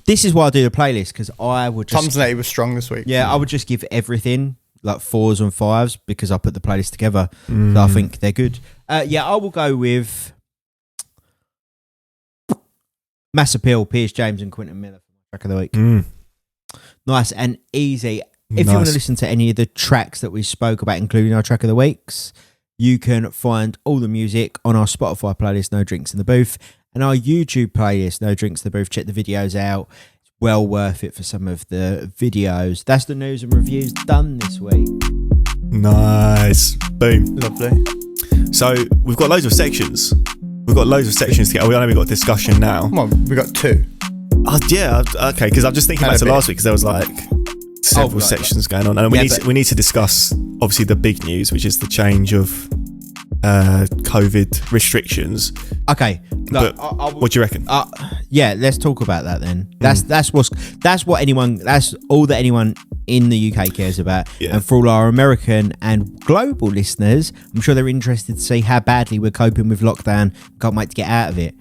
This is why I do the playlist, because I would just... Tom Zanetti was strong this week. Yeah, I would just give everything like 4s and 5s because I put the playlist together. So I think they're good. Yeah, I will go with Mass Appeal, Piers James, and Quentin Miller for my track of the week. Nice and easy. If you want to listen to any of the tracks that we spoke about, including our track of the weeks, you can find all the music on our Spotify playlist, No Drinks in the Booth, and our YouTube playlist, No Drinks in the Booth. Check the videos out. It's well worth it for some of the videos. That's the news and reviews done this week. Nice. Boom. Lovely. So we've got loads of sections. We've got loads of sections to get. We only got discussion now. Come on, we got 2. Oh yeah, okay. Because I'm just thinking back to last week because there was like several sections going on, and we need to discuss obviously the big news, which is the change of COVID restrictions. Okay, but what do you reckon? Yeah, let's talk about that then. That's all that anyone in the UK cares about. Yeah. And for all our American and global listeners, I'm sure they're interested to see how badly we're coping with lockdown. Can't wait to get out of it.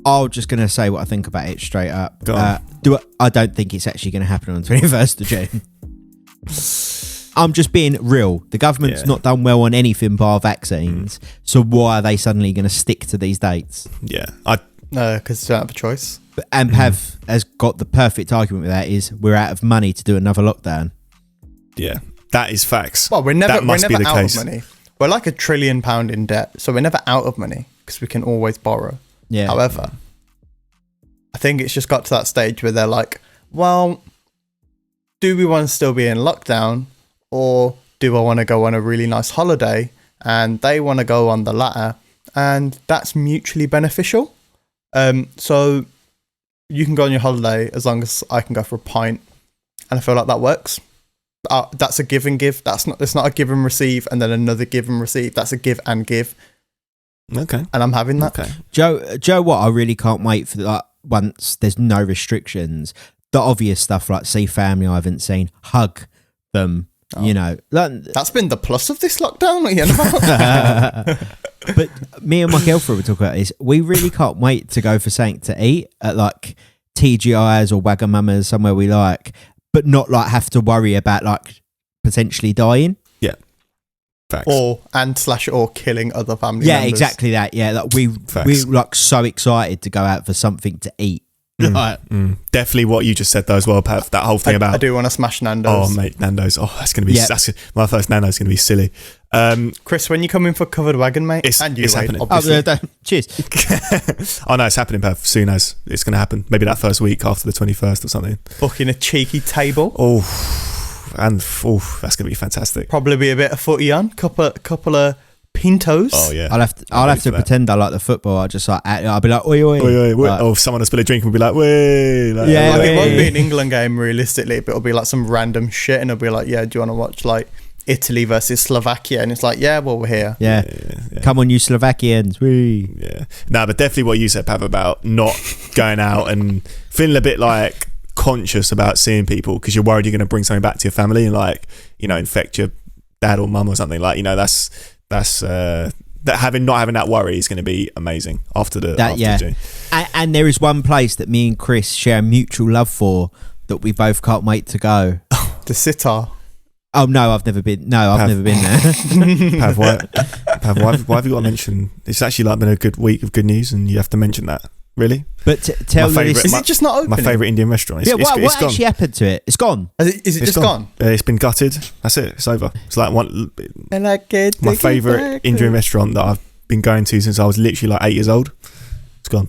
I'm just going to say what I think about it straight up. I don't think it's actually going to happen on the 21st of June. I'm just being real. The government's not done well on anything bar vaccines. So why are they suddenly going to stick to these dates? Yeah. Because they don't have a choice. And Pav has got the perfect argument with that is we're out of money to do another lockdown. Yeah. That is facts. Well, we're never out case. of money. We're like £1 trillion in debt. So we're never out of money because we can always borrow. Yeah. However, I think it's just got to that stage where they're like, well, do we want to still be in lockdown, or do I want to go on a really nice holiday? And they want to go on the latter, and that's mutually beneficial. So you can go on your holiday as long as I can go for a pint, and I feel like that works. That's a give and give. It's not a give and receive and then another give and receive. That's a give and give. Okay. And I'm having that. Okay. Joe, what I really can't wait for, like, once there's no restrictions, the obvious stuff like see family I haven't seen, hug them, you know. That's been the plus of this lockdown, what are you about? But me and my girlfriend were talking about this. We really can't wait to go for something to eat at like TGI's or Wagamama's, somewhere we like, but not like have to worry about like potentially dying. Yeah. Facts. Or killing other family members. Yeah, exactly that. Yeah, like we're like so excited to go out for something to eat. Definitely what you just said though as well, Pat. That whole thing about I do want to smash Nando's. Oh mate, Nando's. Oh, that's gonna be my first Nando's gonna be silly. Chris, when you come in for Covered Wagon, mate, it's happening. Obviously. Cheers. Oh no, it's happening, Pav. Soon as it's gonna happen. Maybe that first week after the 21st or something. Booking a cheeky table. That's gonna be fantastic. Probably be a bit of footy on, couple of pintos. Oh yeah. I'll have to pretend I like the football. I'll be like, oi oi. Oi, oi. Like, or someone will spill a drink and we'll be like, way. Like, it won't be an England game realistically, but it'll be like some random shit, and it'll be like, yeah, do you want to watch like Italy versus Slovakia? And it's like, yeah, well, we're here. Yeah. Come on, you Slovakians. Wee. Yeah. No, but definitely what you said, Pav, about not going out and feeling a bit like conscious about seeing people because you're worried you're going to bring something back to your family and like, you know, infect your dad or mum or something. Like, you know, that's not having that worry is going to be amazing after the June. And there is one place that me and Chris share a mutual love for that we both can't wait to go. The Sitar. Oh no, I've never been there. Pav, why have you got to mention? It's actually like been a good week of good news, and you have to mention that. really. But tell My me, favourite- Is it just not opening? My favourite Indian restaurant. yeah, what gone. actually happened to it? It's gone. Is it just gone? It's been gutted. That's it. It's over. It's like And I get my favourite Indian restaurant that I've been going to since I was literally like 8 years old. It's gone.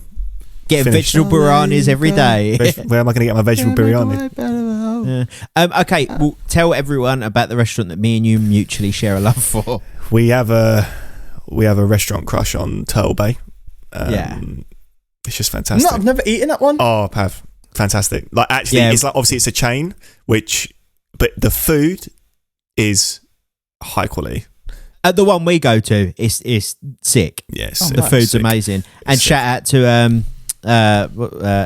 Getting Finished. vegetable biryanis every day. Where am I going to get my vegetable biryani? Yeah. Okay, well, tell everyone about the restaurant that me and you mutually share a love for. We have a restaurant crush on Turtle Bay. Yeah. It's just fantastic. No, I've never eaten that one. Oh, Pav, fantastic! Like actually, Yeah. it's like obviously it's a chain, but the food is high quality. At the one we go to, it's sick. Yes, Oh, The nice. food's amazing. And It's sick. shout out to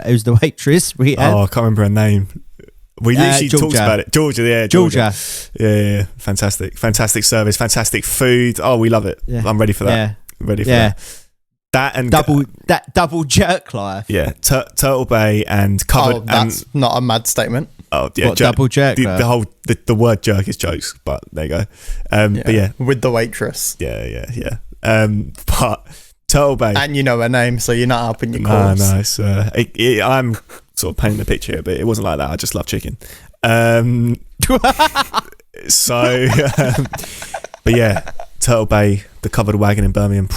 who's the waitress we had? Oh, I can't remember her name. We literally talked Georgia. about it. Georgia, yeah, Georgia. Yeah. Fantastic service, fantastic food. Oh, we love it. Yeah. I'm ready for that. Yeah. Ready for Yeah. that. And Double jerk life. yeah, Turtle Bay and covered. Oh, that's not a mad statement. Yeah, What, double jerk life? The whole the word jerk is jokes, but there you go. But yeah, With the waitress. yeah. But Turtle Bay. And you know her name, so you're not helping your No, cause. no, it's, I'm sort of painting the picture here, but it wasn't like that. I just love chicken. So, but yeah, Turtle Bay, the covered wagon in Birmingham.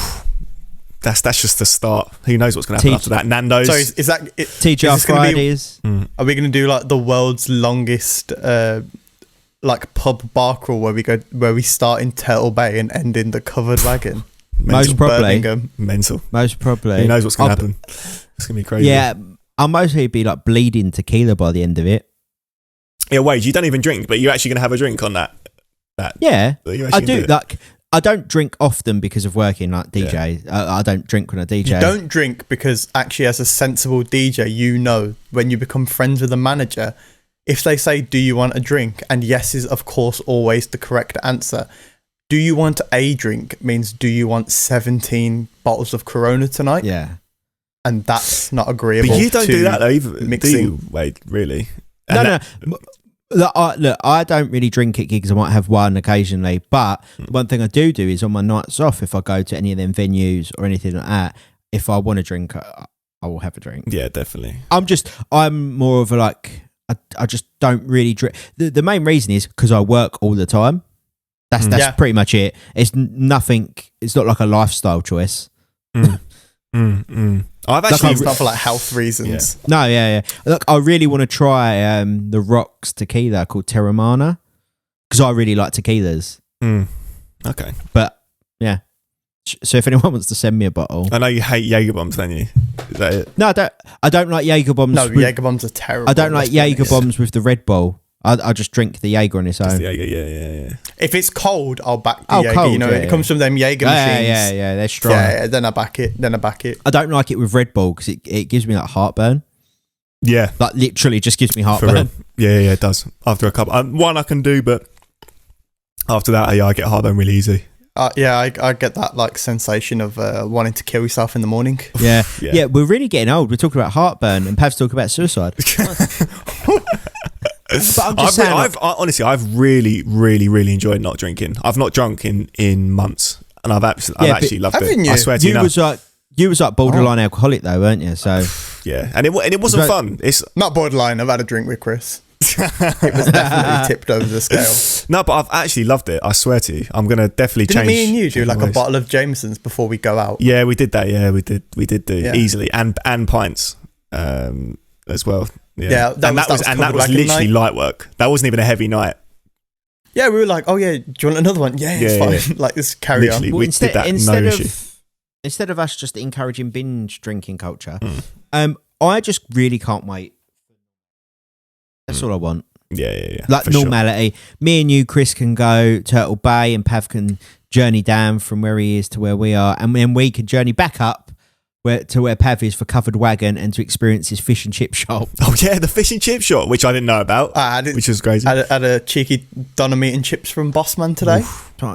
That's just the start. Who knows what's going to happen after that? Nando's. So is that it? TGR is this gonna be- Fridays. Are we going to do like the world's longest like pub bar crawl where we start in Turtle Bay and end in the covered wagon? Most probably. Birmingham. Mental. Most probably. Who knows what's going to I'll- happen? It's going to be crazy. Yeah, I'll mostly be like bleeding tequila by the end of it. Yeah, Wade, you don't even drink, but you're actually going to have a drink on that. Yeah, You I actually do. it. Like, I don't drink often because of working like DJ. I don't drink when I DJ. You don't drink because actually, as a sensible DJ, you know when you become friends with a manager, if they say, "Do you want a drink?" and yes is of course always the correct answer. Do you want a drink means do you want 17 bottles of Corona tonight? Yeah. And that's not agreeable. But you don't to do that though, either, do mixing. you, Wade? Really? No. Look, I don't really drink at gigs. I might have one occasionally, but one thing I do is on my nights off, if I go to any of them venues or anything like that, if I want to drink, I will have a drink. Yeah, definitely. I'm more of a like, I just don't really drink. The main reason is because I work all the time. That's Yeah. pretty much it. It's nothing. It's not like a lifestyle choice. I've Like actually It's not for like health reasons. No, yeah. Look, I really want to try the Rocks tequila called Terramana because I really like tequilas. Okay. But yeah, so if anyone wants to send me a bottle, I know you hate Jaeger bombs, don't you? Is that it? no, I don't like Jaeger bombs. No, Jaeger bombs are terrible. I don't like let's be Jaeger honest. bombs with the Red Bull. I just drink the Jaeger on its Just own. the Jaeger, yeah. If it's cold, I'll back the Oh, Jaeger. cold, you know, yeah, it comes from them Jaeger Yeah, machines. yeah, they're strong. Yeah, then I back it. I don't like it with Red Bull because it gives me like heartburn. Yeah, Like literally just gives me for real. heartburn. Yeah, it does. After a couple, one I can do, but after that, I get heartburn really easy. Yeah, I get that like sensation of wanting to kill yourself in the morning. Yeah. Yeah. Yeah, we're really getting old. We're talking about heartburn and Pav's talking about suicide. But I'm just saying, Honestly, I've really, really, really enjoyed not drinking. I've not drunk in months, and I've actually loved it. haven't you? I swear to you, you was like borderline alcoholic though, weren't you? So yeah, and it wasn't So- fun. It's Not borderline. I've had a drink with Chris. It was definitely tipped over the scale. no, but I've actually loved it. I swear to you, I'm gonna definitely Didn't change. me and you do like a ways. bottle of Jameson's before we go out? Yeah, we did that. Yeah, we did do Yeah. easily and pints as well. Yeah, Yeah, that was that was covered literally wagon light work. That wasn't even a heavy night. Yeah, we were like, oh yeah, do you want another one? Yeah, it's Yeah, fine. Like, just carry Literally. on. We did that, no issue. Instead of us just encouraging binge drinking culture, Hmm. I just really can't wait. That's all I want. Yeah. Like for sure. normality. Me and you, Chris, can go Turtle Bay and Pav can journey down from where he is to where we are. And then we can journey back up to where Pav is for Covered Wagon and to experience his fish and chip shop. Oh yeah, the fish and chip shop, which I didn't know about, which was crazy. Had a cheeky Donna meat and chips from Bossman today.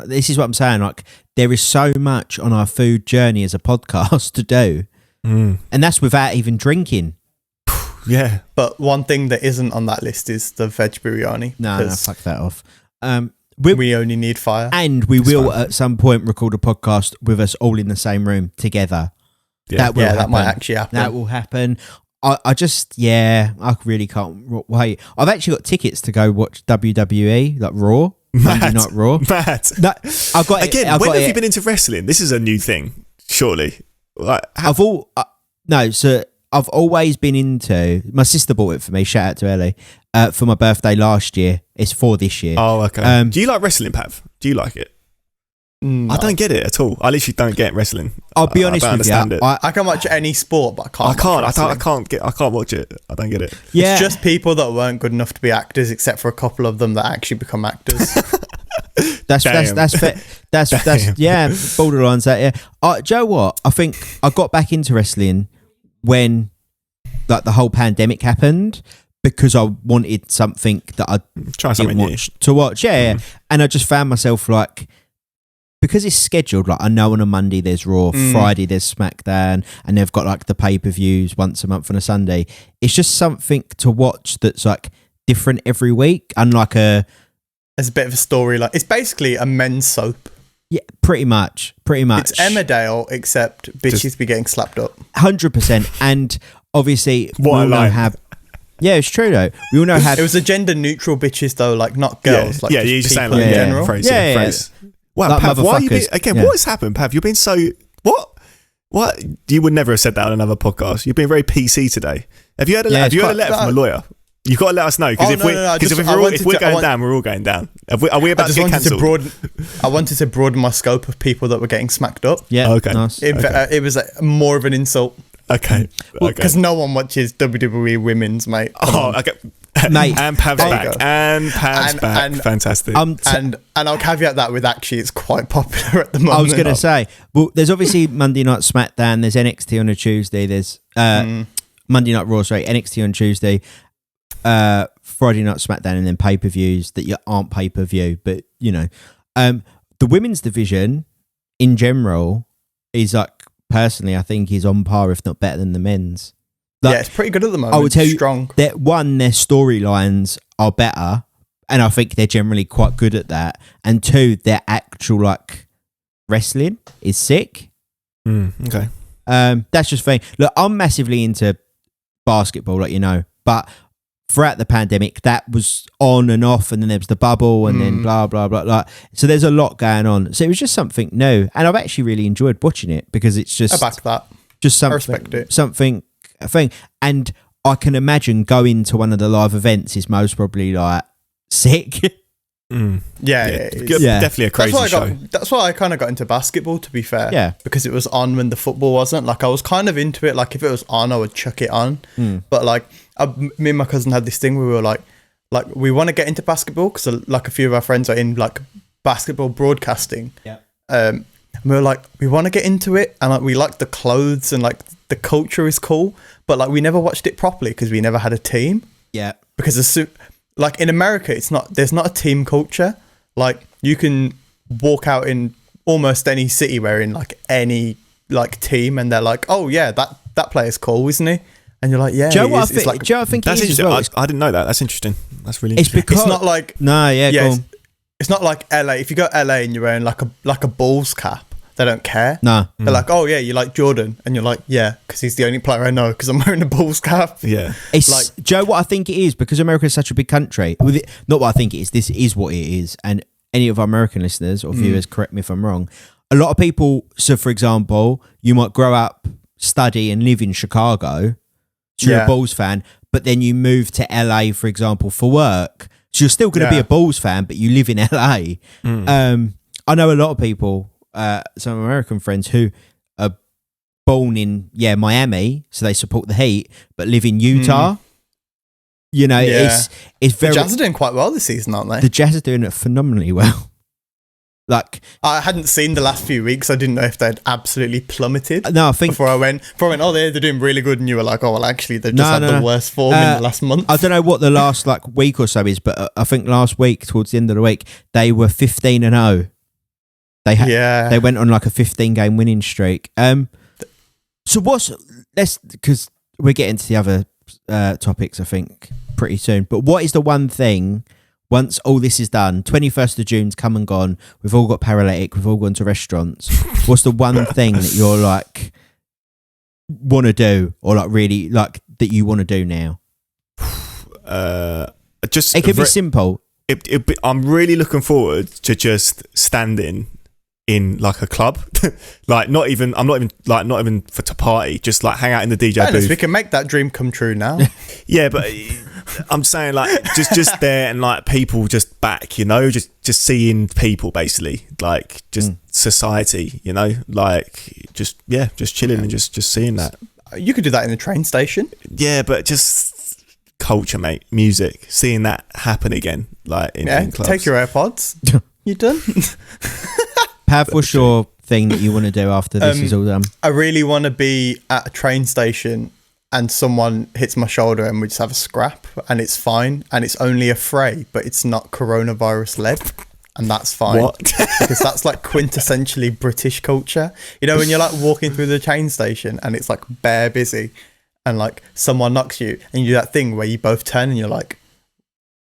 This is what I'm saying. Like, there is so much on our food journey as a podcast to do. And that's without even drinking. Yeah. But one thing that isn't on that list is the veg biryani. No, 'cause fuck that off. we only need fire. And we will at some point record a podcast with us all in the same room together. That will happen. might actually happen. That will happen. I really can't wait. I've actually got tickets to go watch WWE, like Raw. Monday Night Raw. Matt. No, I've got Again, it. when have you been into wrestling? This is a new thing, surely. Like, I've always been into. My sister bought it for me. Shout out to Ellie for my birthday last year. It's for this year. Oh, okay. Do you like wrestling, Pav? Do you like it? No. I don't get it at all. I literally don't get wrestling. I'll be honest with you. I can watch any sport, but I can't. I can't watch it. I don't get it. Yeah. It's just people that weren't good enough to be actors, except for a couple of them that actually become actors. That's fair. That's borderlines that. Yeah. Do you know what? I think I got back into wrestling when like the whole pandemic happened because I wanted something that I try something new to watch. Yeah, and I just found myself like. Because it's scheduled, like I know on a Monday there's Raw, Friday there's SmackDown, and they've got like the pay-per-views once a month on a Sunday. It's just something to watch that's like different every week, unlike It's a bit of a story. Like it's basically a men's soap. Yeah, pretty much. It's Emmerdale, except bitches be getting slapped up. 100%, and obviously we all know how. Yeah, it's true though. We all know how. It was a gender-neutral bitches though, like not girls. Yeah, like you're just saying like in general. Phrase. Yeah. Wow, Like Pav, why are you motherfuckers. what has happened, Pav? You've been so what? You would never have said that on another podcast. You've been very PC today. Have you had a letter from a lawyer? You've got to let us know because if we're going down, we're all going down. Are we about to get cancelled? I wanted to broaden my scope of people that were getting smacked up. Yeah, okay. Nice. It was more of an insult. Okay, because no one watches WWE women's, mate. Okay. Mate, and Pav's back. And Pav's back. Fantastic. And I'll caveat that with actually it's quite popular at the moment. I was going to say, well, there's obviously Monday Night SmackDown, there's NXT on a Tuesday, there's Monday Night Raw, sorry, NXT on Tuesday, Friday Night SmackDown, and then pay-per-views that aren't pay-per-view. But, you know, the women's division in general is like, personally, I think is on par, if not better than the men's. Like, yeah, it's pretty good at the moment. I would tell you, strong. Their storylines are better, and I think they're generally quite good at that. And two, their actual like wrestling is sick. Okay. That's just thing. Look, I'm massively into basketball, like you know, but throughout the pandemic, that was on and off, and then there was the bubble, and then blah blah blah. Like, so there's a lot going on. So it was just something new, and I've actually really enjoyed watching it because it's just I back that. Just something. I respect it. Something. A thing, and I can imagine going to one of the live events is most probably like sick. Definitely a crazy show. That's why I kind of got into basketball, to be fair. Yeah, because it was on when the football wasn't. Like I was kind of into it. Like if it was on, I would chuck it on. But like me and my cousin had this thing where we were like we want to get into basketball because like a few of our friends are in like basketball broadcasting. Yeah. And we were like, we want to get into it, and like we like the clothes and like the culture is cool, but like we never watched it properly because we never had a team. Yeah. Because like in America, there's not a team culture. Like you can walk out in almost any city wearing like any like team, and they're like, oh yeah, that player's cool, isn't he? And you're like, yeah. Do you know what I think? That's interesting. Well. I didn't know that. That's interesting. That's really it's interesting. because it's not like cool. It's not like LA. If you go LA and you're wearing like a Bulls cap, they don't care. No. They're like, oh yeah, you like Jordan, and you're like, yeah, because he's the only player I know because I'm wearing a Bulls cap. Yeah. It's like, do you know what I think it is? Because America is such a big country. Not what I think it is. This is what it is. And any of our American listeners or viewers, correct me if I'm wrong. A lot of people. So, for example, you might grow up, study, and live in Chicago. So you're a Bulls fan, but then you move to LA, for example, for work. So you're still going to be a Bulls fan, but you live in LA. I know a lot of people, some American friends who are born in Miami, so they support the Heat, but live in Utah. You know, it's very. The Jazz are doing quite well this season, aren't they? The Jazz are doing it phenomenally well. Like, I hadn't seen the last few weeks. I didn't know if they'd absolutely plummeted. No, I think before I went, oh, they're doing really good, and you were like, oh, well, actually, they've just had the worst form in the last month. I don't know what the last like week or so is, but I think last week, towards the end of the week, they were 15-0. They went on like a 15-game winning streak. So because we're getting to the other topics, I think, pretty soon. But what is the one thing? Once all this is done, 21st of June's come and gone, we've all got paralytic, we've all gone to restaurants. What's the one thing that you're like, want to do, or like really like that you want to do now? Just It could be simple. I'm really looking forward to just standing in like a club, like I'm not even for to party, just like hang out in the DJ booth. We can make that dream come true now. Yeah, but I'm saying like just there and like people just back, you know, just seeing people basically, like just society, you know, like just chilling and just seeing that. You could do that in the train station. Yeah, but just culture, mate, music, seeing that happen again, like in clubs. Take your AirPods. You done? Pav, what's your thing that you want to do after this is all done? I really want to be at a train station and someone hits my shoulder and we just have a scrap and it's fine and it's only a fray, but it's not coronavirus led, and that's fine. What? Because that's like quintessentially British culture. You know, when you're like walking through the train station and it's like bare busy and like someone knocks you and you do that thing where you both turn and you're like,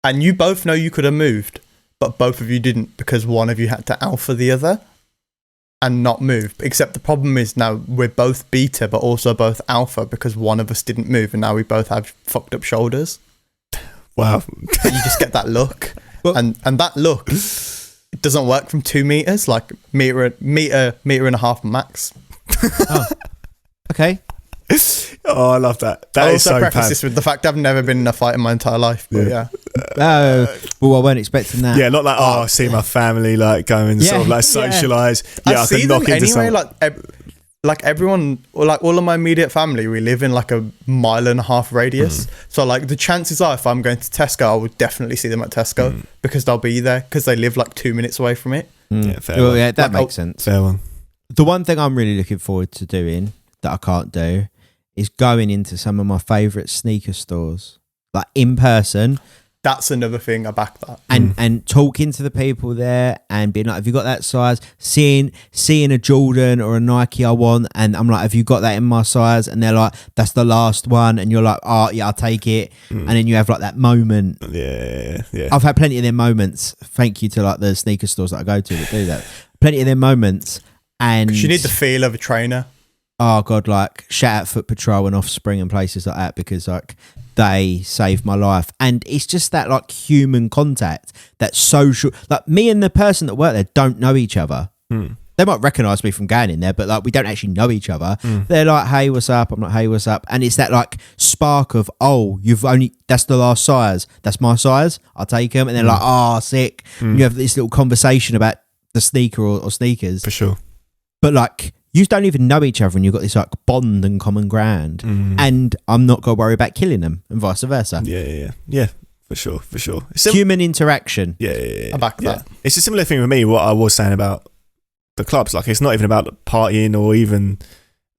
and you both know you could have moved, but both of you didn't because one of you had to alpha the other and not move. Except the problem is now we're both beta, but also both alpha because one of us didn't move and now we both have fucked up shoulders. Wow. You just get that look. Well, and that look, it doesn't work from 2 meters, like meter and a half max. Oh. Okay. Oh, I love that. That I is also so preface this with the fact I've never been in a fight in my entire life. But yeah. Well, I weren't expecting that. Yeah, not like I see my family like go and sort of like socialise. Yeah, I see could them knock into anyway. someone. Like everyone, or like all of my immediate family, we live in like a 1.5 mile radius. So like the chances are, if I'm going to Tesco, I would definitely see them at Tesco because they'll be there because they live like 2 minutes away from it. Yeah, fair Well, one. yeah, that Like, makes sense. Fair one. The one thing I'm really looking forward to doing that I can't do is going into some of my favourite sneaker stores, like in person, That's another thing. I back that. and talking to the people there and being like, have you got that size? Seeing a Jordan or a Nike I want, and I'm like, have you got that in my size? And they're like, that's the last one, and you're like, oh yeah, I'll take it. And then you have like that moment. Yeah. I've had plenty of them moments. Thank you to like the sneaker stores that I go to that do that. Plenty of them moments, and You need the feel of a trainer. oh god, like shout out Foot Patrol and Offspring and places like that, because like they saved my life. And it's just that like human contact, that social, like me and the person that work there don't know each other. They might recognise me from going in there, but like we don't actually know each other. They're like, hey, what's up? I'm like, hey, what's up? And it's that like spark of, oh, that's the last size, that's my size, I'll take them. And they're like, oh, sick. And you have this little conversation about the sneaker or sneakers, For sure. but like you don't even know each other and you've got this like bond and common ground, and I'm not going to worry about killing them and vice versa. Yeah. For sure. Human interaction. Yeah. I back that. It's a similar thing with me, what I was saying about the clubs. Like, it's not even about partying or even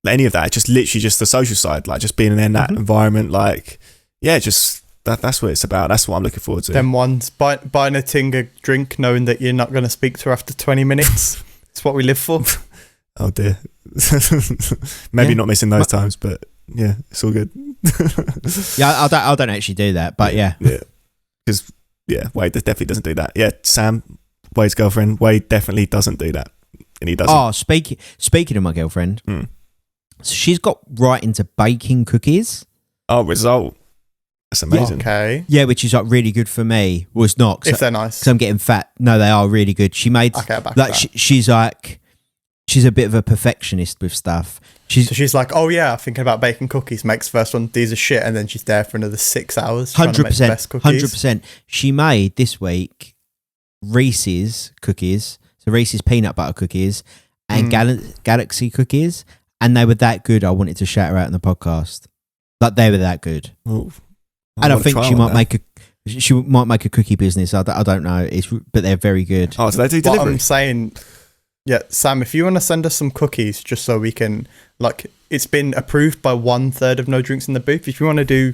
any of that. It's just literally just the social side, like just being in that environment. Like, yeah, just that's what it's about. That's what I'm looking forward to. Them ones, buying a Tinga drink knowing that you're not going to speak to her after 20 minutes. It's what we live for. Oh dear. Maybe not missing those times, but yeah, it's all good. Yeah, I don't actually do that, but yeah. Because Wade definitely doesn't do that. Yeah, Sam, Wade's girlfriend, Wade definitely doesn't do that, and he doesn't. Oh, speaking of my girlfriend, so she's got right into baking cookies. Oh, result. That's amazing. Okay. Yeah, which is like really good for me. Well, it's not, If they're nice. because I'm getting fat. No, they are really good. She made Okay, I back like that. she's like, she's a bit of a perfectionist with stuff. So she's like, oh yeah, thinking about baking cookies. Makes first one, these are shit, and then she's there for another 6 hours. 100%, cookies. 100%. She made this week Reese's cookies, so Reese's peanut butter cookies and Galaxy cookies, and they were that good. I wanted to shout her out in the podcast. Like they were that good. Ooh, And I think she might make a cookie business. I don't know. But they're very good. Oh, do they do What delivery? I'm saying, yeah, Sam, if you want to send us some cookies just so we can, like, it's been approved by 1/3 of No Drinks in the Booth. If you want to do,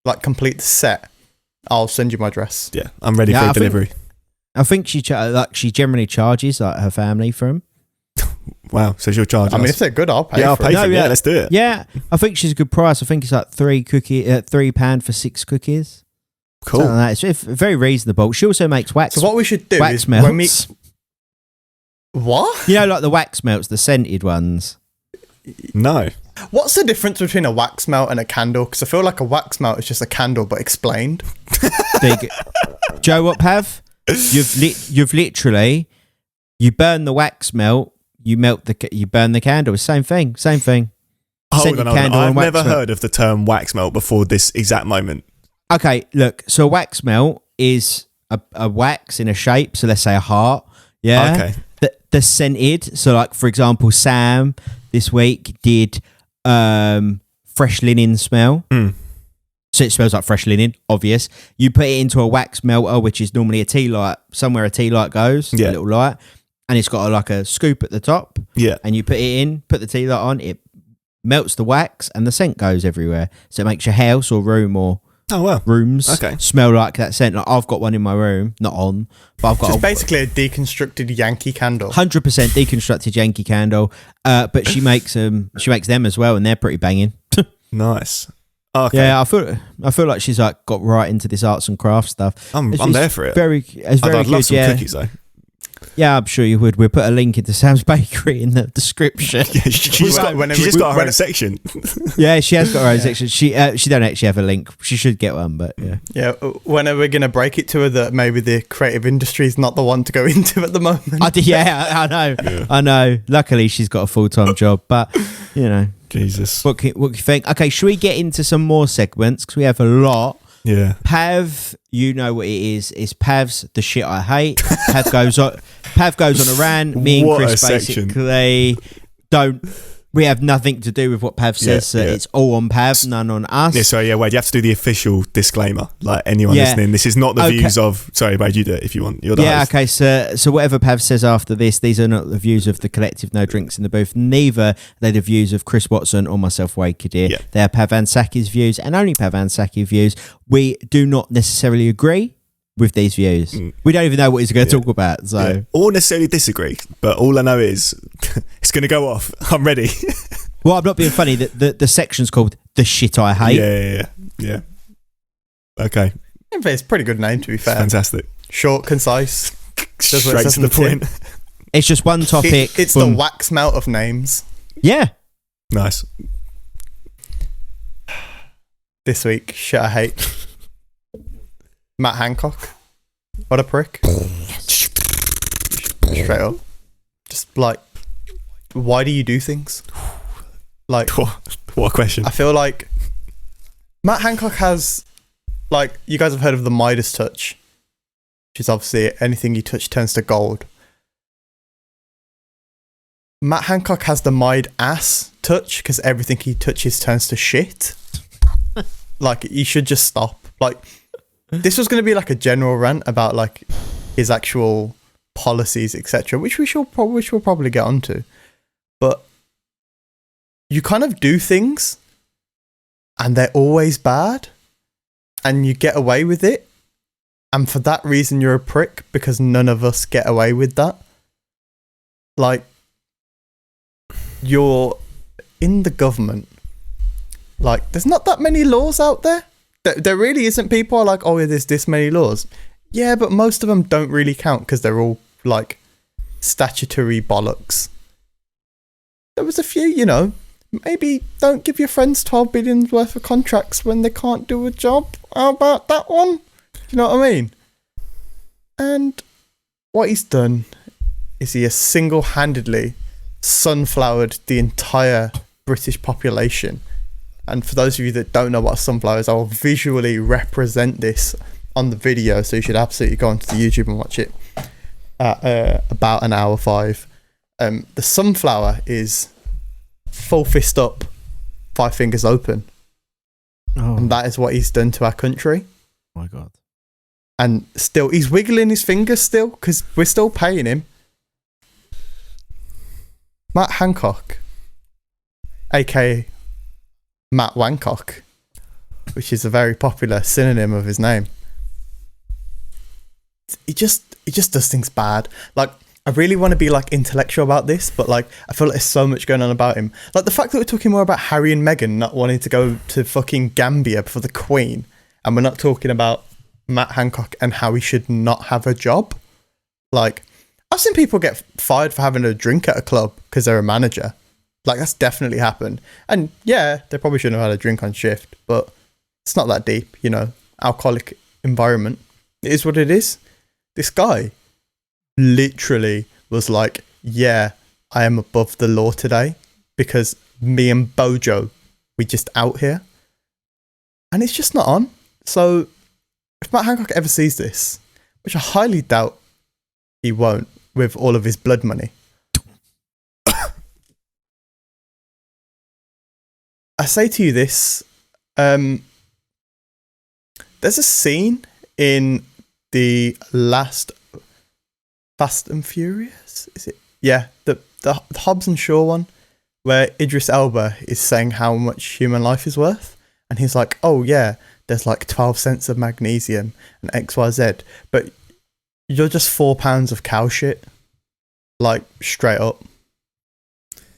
like, complete the set, I'll send you my address. Yeah, I'm ready for delivery. I think she generally charges like her family for them. Wow, so she'll charge I mean, us. if they're good, I'll pay I'll for pay it. for it. Yeah, let's do it. Yeah, I think she's a good price. I think it's like £3 for 6 cookies. Cool. Something like that. It's very reasonable. She also makes wax. So what we should do wax is melts. when we... What? You know, like the wax melts, the scented ones. No. What's the difference between a wax melt and a candle? Because I feel like a wax melt is just a candle, but explained. Joe, what, Pav? You've literally, you burn the wax melt, you burn the candle. It's same thing. Hold on. I've never heard of the term wax melt before this exact moment. Okay, look. So a wax melt is a wax in a shape. So let's say a heart. Yeah. Okay. The scented. So like, for example, Sam this week did fresh linen smell. So it smells like fresh linen, obvious. You put it into a wax melter, which is normally a tea light, somewhere a tea light goes, a little light, and it's got like a scoop at the top. Yeah. And you put it in, put the tea light on, it melts the wax and the scent goes everywhere. So it makes your house or room or rooms smell like that scent. Like I've got one in my room, not on, but I've got just basically a deconstructed Yankee candle. 100% deconstructed Yankee candle. But she makes them as well, and they're pretty banging. Nice. Okay. Yeah, I feel like she's like got right into this arts and crafts stuff. I'm there for it. It's very I'd good. love some cookies though. Yeah, I'm sure you would. We'll put a link into Sam's Bakery in the description. She's got her own section. Yeah, she has got her own section. She don't actually have a link. She should get one, but yeah. Yeah, when are we going to break it to her that maybe the creative industry is not the one to go into at the moment? I know. Yeah. I know. Luckily, she's got a full-time job, but, you know. Jesus. What do you think? Okay, should we get into some more segments? Because we have a lot. Yeah. Pav, you know what it is. It's Pav's The Shit I Hate. Pav goes on a rant. Me and Chris basically we have nothing to do with what Pav says. So it's all on Pav, none on us. Yeah, sorry, Wade, you have to do the official disclaimer. Like anyone listening, this is not the views of... Sorry, Wade, you do it if you want. You're the host. Okay, so whatever Pav says after this, these are not the views of the collective No Drinks in the Booth. Neither are they the views of Chris Watson or myself, Wade Kadir. Yeah. They are Pav Ansaki's views and only Pav Ansaki views. We do not necessarily agree with these views. We don't even know what he's going to talk about. So or necessarily disagree, but all I know is it's going to go off. I'm ready. Well, I'm not being funny. The section's called The Shit I Hate. Yeah. Okay. It's a pretty good name, to be fair. Fantastic. Short, concise. Straight to the point. It's just one topic. It's the wax melt of names. Yeah. Nice. This week, shit I hate. Matt Hancock. What a prick. Straight up. Just like, why do you do things? Like, what a question. I feel like Matt Hancock has, like, you guys have heard of the Midas touch, which is obviously anything you touch turns to gold. Matt Hancock has the Midas touch because everything he touches turns to shit. Like, he should just stop. Like, this was going to be like a general rant about like his actual policies, etc., which we'll probably get onto. But you kind of do things and they're always bad and you get away with it. And for that reason, you're a prick because none of us get away with that. Like, you're in the government. Like, there's not that many laws out there. There really isn't. People are like, oh, there's this many laws. Yeah, but most of them don't really count because they're all like statutory bollocks. There was a few, maybe don't give your friends 12 billion worth of contracts when they can't do a job. How about that one? Do you know what I mean? And what he's done is he has single-handedly sunflowered the entire British population. And for those of you that don't know what a sunflower is, I will visually represent this on the video, so you should absolutely go onto the YouTube and watch it at about an hour 5. The sunflower is full fist up, 5 fingers open. Oh. And that is what he's done to our country. Oh my God. And still, he's wiggling his fingers still, because we're still paying him. Matt Hancock, aka Matt Wancock, which is a very popular synonym of his name. He just does things bad. Like, I really want to be like intellectual about this, but like I feel like there's so much going on about him. Like the fact that we're talking more about Harry and Meghan not wanting to go to fucking Gambia for the Queen, and we're not talking about Matt Hancock and how he should not have a job. Like, I've seen people get fired for having a drink at a club because they're a manager. Like, that's definitely happened. And yeah, they probably shouldn't have had a drink on shift, but it's not that deep, you know. Alcoholic environment. It is what it is. This guy literally was like, yeah, I am above the law today because me and Bojo, we just out here. And it's just not on. So if Matt Hancock ever sees this, which I highly doubt he won't with all of his blood money, I say to you this, there's a scene in the last Fast and Furious, is it? Yeah, the Hobbs and Shaw one, where Idris Elba is saying how much human life is worth. And he's like, oh yeah, there's like 12 cents of magnesium and XYZ, but you're just 4 pounds of cow shit. Like, straight up.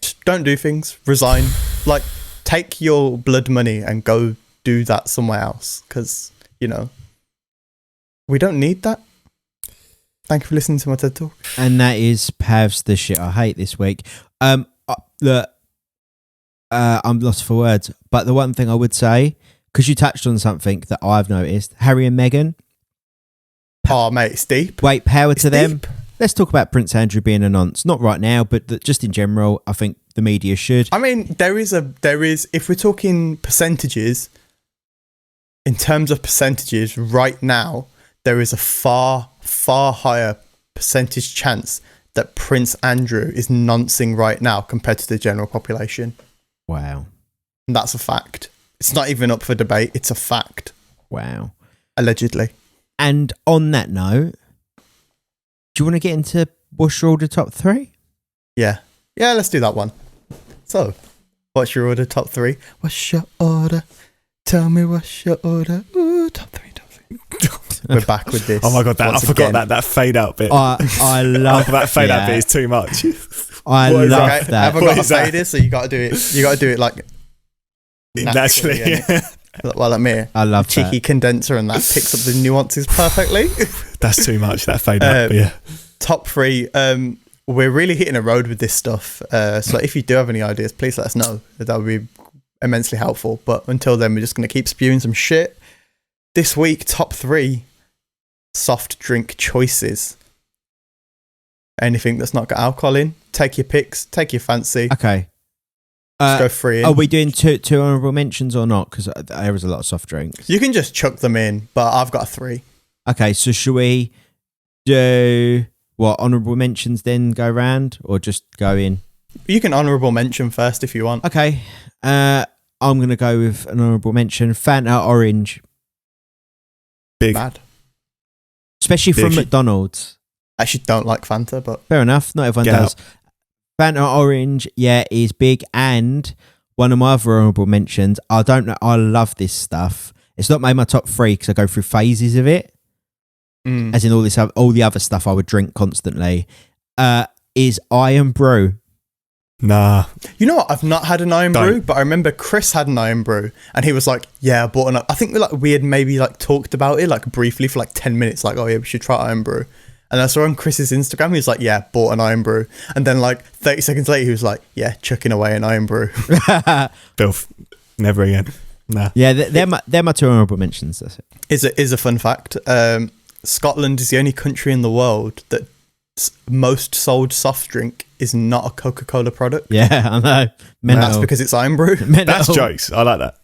Just don't do things. Resign. Like, take your blood money and go do that somewhere else. Because, you know, we don't need that. Thank you for listening to my TED Talk. And that is Pav's the shit I hate this week. Look, I'm lost for words. But the one thing I would say, because you touched on something that I've noticed, Harry and Meghan. Oh, mate, it's deep. Wait, power to them. Deep. Let's talk about Prince Andrew being a nonce. Not right now, but just in general, I think the media should. I mean, there is, if we're talking percentages, in terms of percentages, right now, there is a far, far higher percentage chance that Prince Andrew is noncing right now compared to the general population. Wow. And that's a fact. It's not even up for debate. It's a fact. Wow. Allegedly. And on that note, do you want to get into what's your order top 3? Yeah. Yeah, let's do that one. So, what's your order top 3? What's your order? Tell me what's your order. Ooh, top 3, top 3. We're back with this. Oh my God, I forgot that fade out bit. I love that fade out bit is too much. I love that. I haven't got a fader, so you got to do it. You got to do it like naturally. Yeah. Well, like me, I love cheeky that. condenser, and that picks up the nuances perfectly. That's too much. That fade out. Yeah. Top 3. We're really hitting a road with this stuff. So if you do have any ideas, please let us know. That would be immensely helpful. But until then, we're just going to keep spewing some shit. This week, top 3 soft drink choices. Anything that's not got alcohol in. Take your picks. Take your fancy. Okay. Just go free in. Are we doing two honourable mentions or not? Because there is a lot of soft drinks. You can just chuck them in, but I've got 3. Okay, so should we do what, honourable mentions then go round, or just go in? You can honourable mention first if you want. Okay, I'm going to go with an honourable mention. Fanta Orange. Big. Bad. Especially from McDonald's. I actually don't like Fanta, but... Fair enough, not everyone does. Fanta Orange, yeah, is big. And one of my other honourable mentions, I don't know, I love this stuff. It's not made my top 3 because I go through phases of it. As in all the other stuff I would drink constantly. Is Iron Brew. Nah. You know what? I've not had an Iron Brew, but I remember Chris had an Iron Brew, and he was like, "Yeah, I bought an." I think we had maybe like talked about it like briefly for like 10 minutes, like, "Oh yeah, we should try Iron Brew." And I saw on Chris's Instagram, he was like, "Yeah, bought an Iron Brew," and then like 30 seconds later, he was like, "Yeah, chucking away an Iron Brew." Filth. Never again. Nah. Yeah, they're my 2 honourable mentions. That's it. Is a fun fact. Scotland is the only country in the world that most sold soft drink is not a Coca-Cola product. Yeah, I know. Mental. That's because it's Iron Brew. That's jokes. I like that.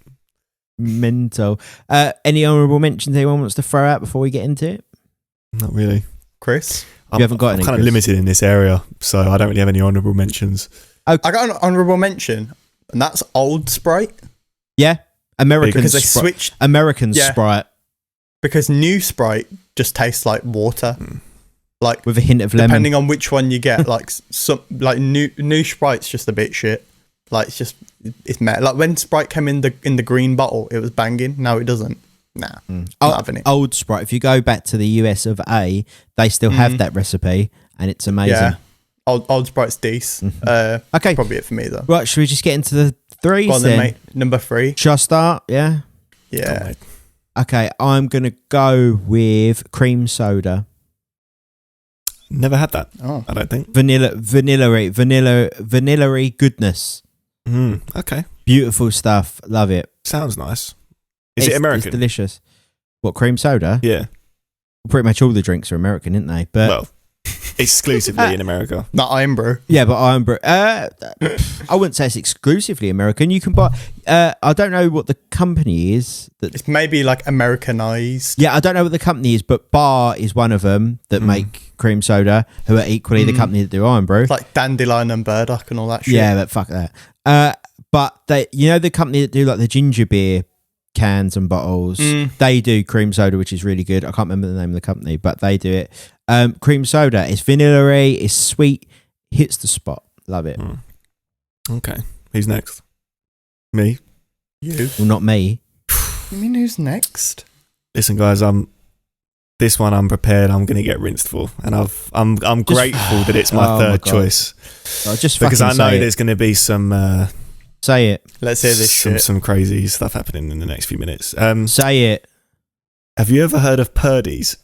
Mental. Any honourable mentions anyone wants to throw out before we get into it? Not really. Chris? You haven't got any, I'm kind of Chris? limited in this area, so I don't really have any honourable mentions. I got an honourable mention, and that's Old Sprite. Yeah, American because they Sprite. switched American Sprite. Because new Sprite just tastes like water, like with a hint of lemon. Depending on which one you get, like some like new Sprite's just a bit shit. Like it's meh. Like when Sprite came in the green bottle, it was banging. Now it doesn't. Nah, not having it. Old Sprite. If you go back to the US of A, they still have that recipe, and it's amazing. Yeah, Old Sprite's decent. Okay, probably it for me though. Right, should we just get into the 3s Go on then, mate. Number 3. Shall I start? Yeah. Yeah. Okay, I'm gonna go with cream soda. Never had that. Oh, I don't think. Vanilla goodness. Okay. Beautiful stuff. Love it. Sounds nice. Is it American? It's delicious. What, cream soda? Yeah. Pretty much all the drinks are American, aren't they? But Well, exclusively in America. Not Iron Brew. yeah, but I wouldn't say it's exclusively American. You can buy. I don't know what the company is. It's maybe like Americanized. Yeah, I don't know what the company is, but Bar is one of them that make cream soda, who are equally the company that do Iron Brew. It's like Dandelion and Burdock and all that shit. Yeah, but fuck that. But they, the company that do like the ginger beer cans and bottles, they do cream soda, which is really good. I can't remember the name of the company, but they do it. Cream soda, it's vanilla-y, it's sweet, hits the spot. Love it. Okay. Who's next? Me? You? Well, not me. You mean who's next? Listen, guys, this one I'm prepared. I'm going to get rinsed for, and I'm grateful that it's my third choice. Just because I know say there's going to be some. Say it. Let's hear this shit. Some crazy stuff happening in the next few minutes. Say it. Have you ever heard of Purdy's?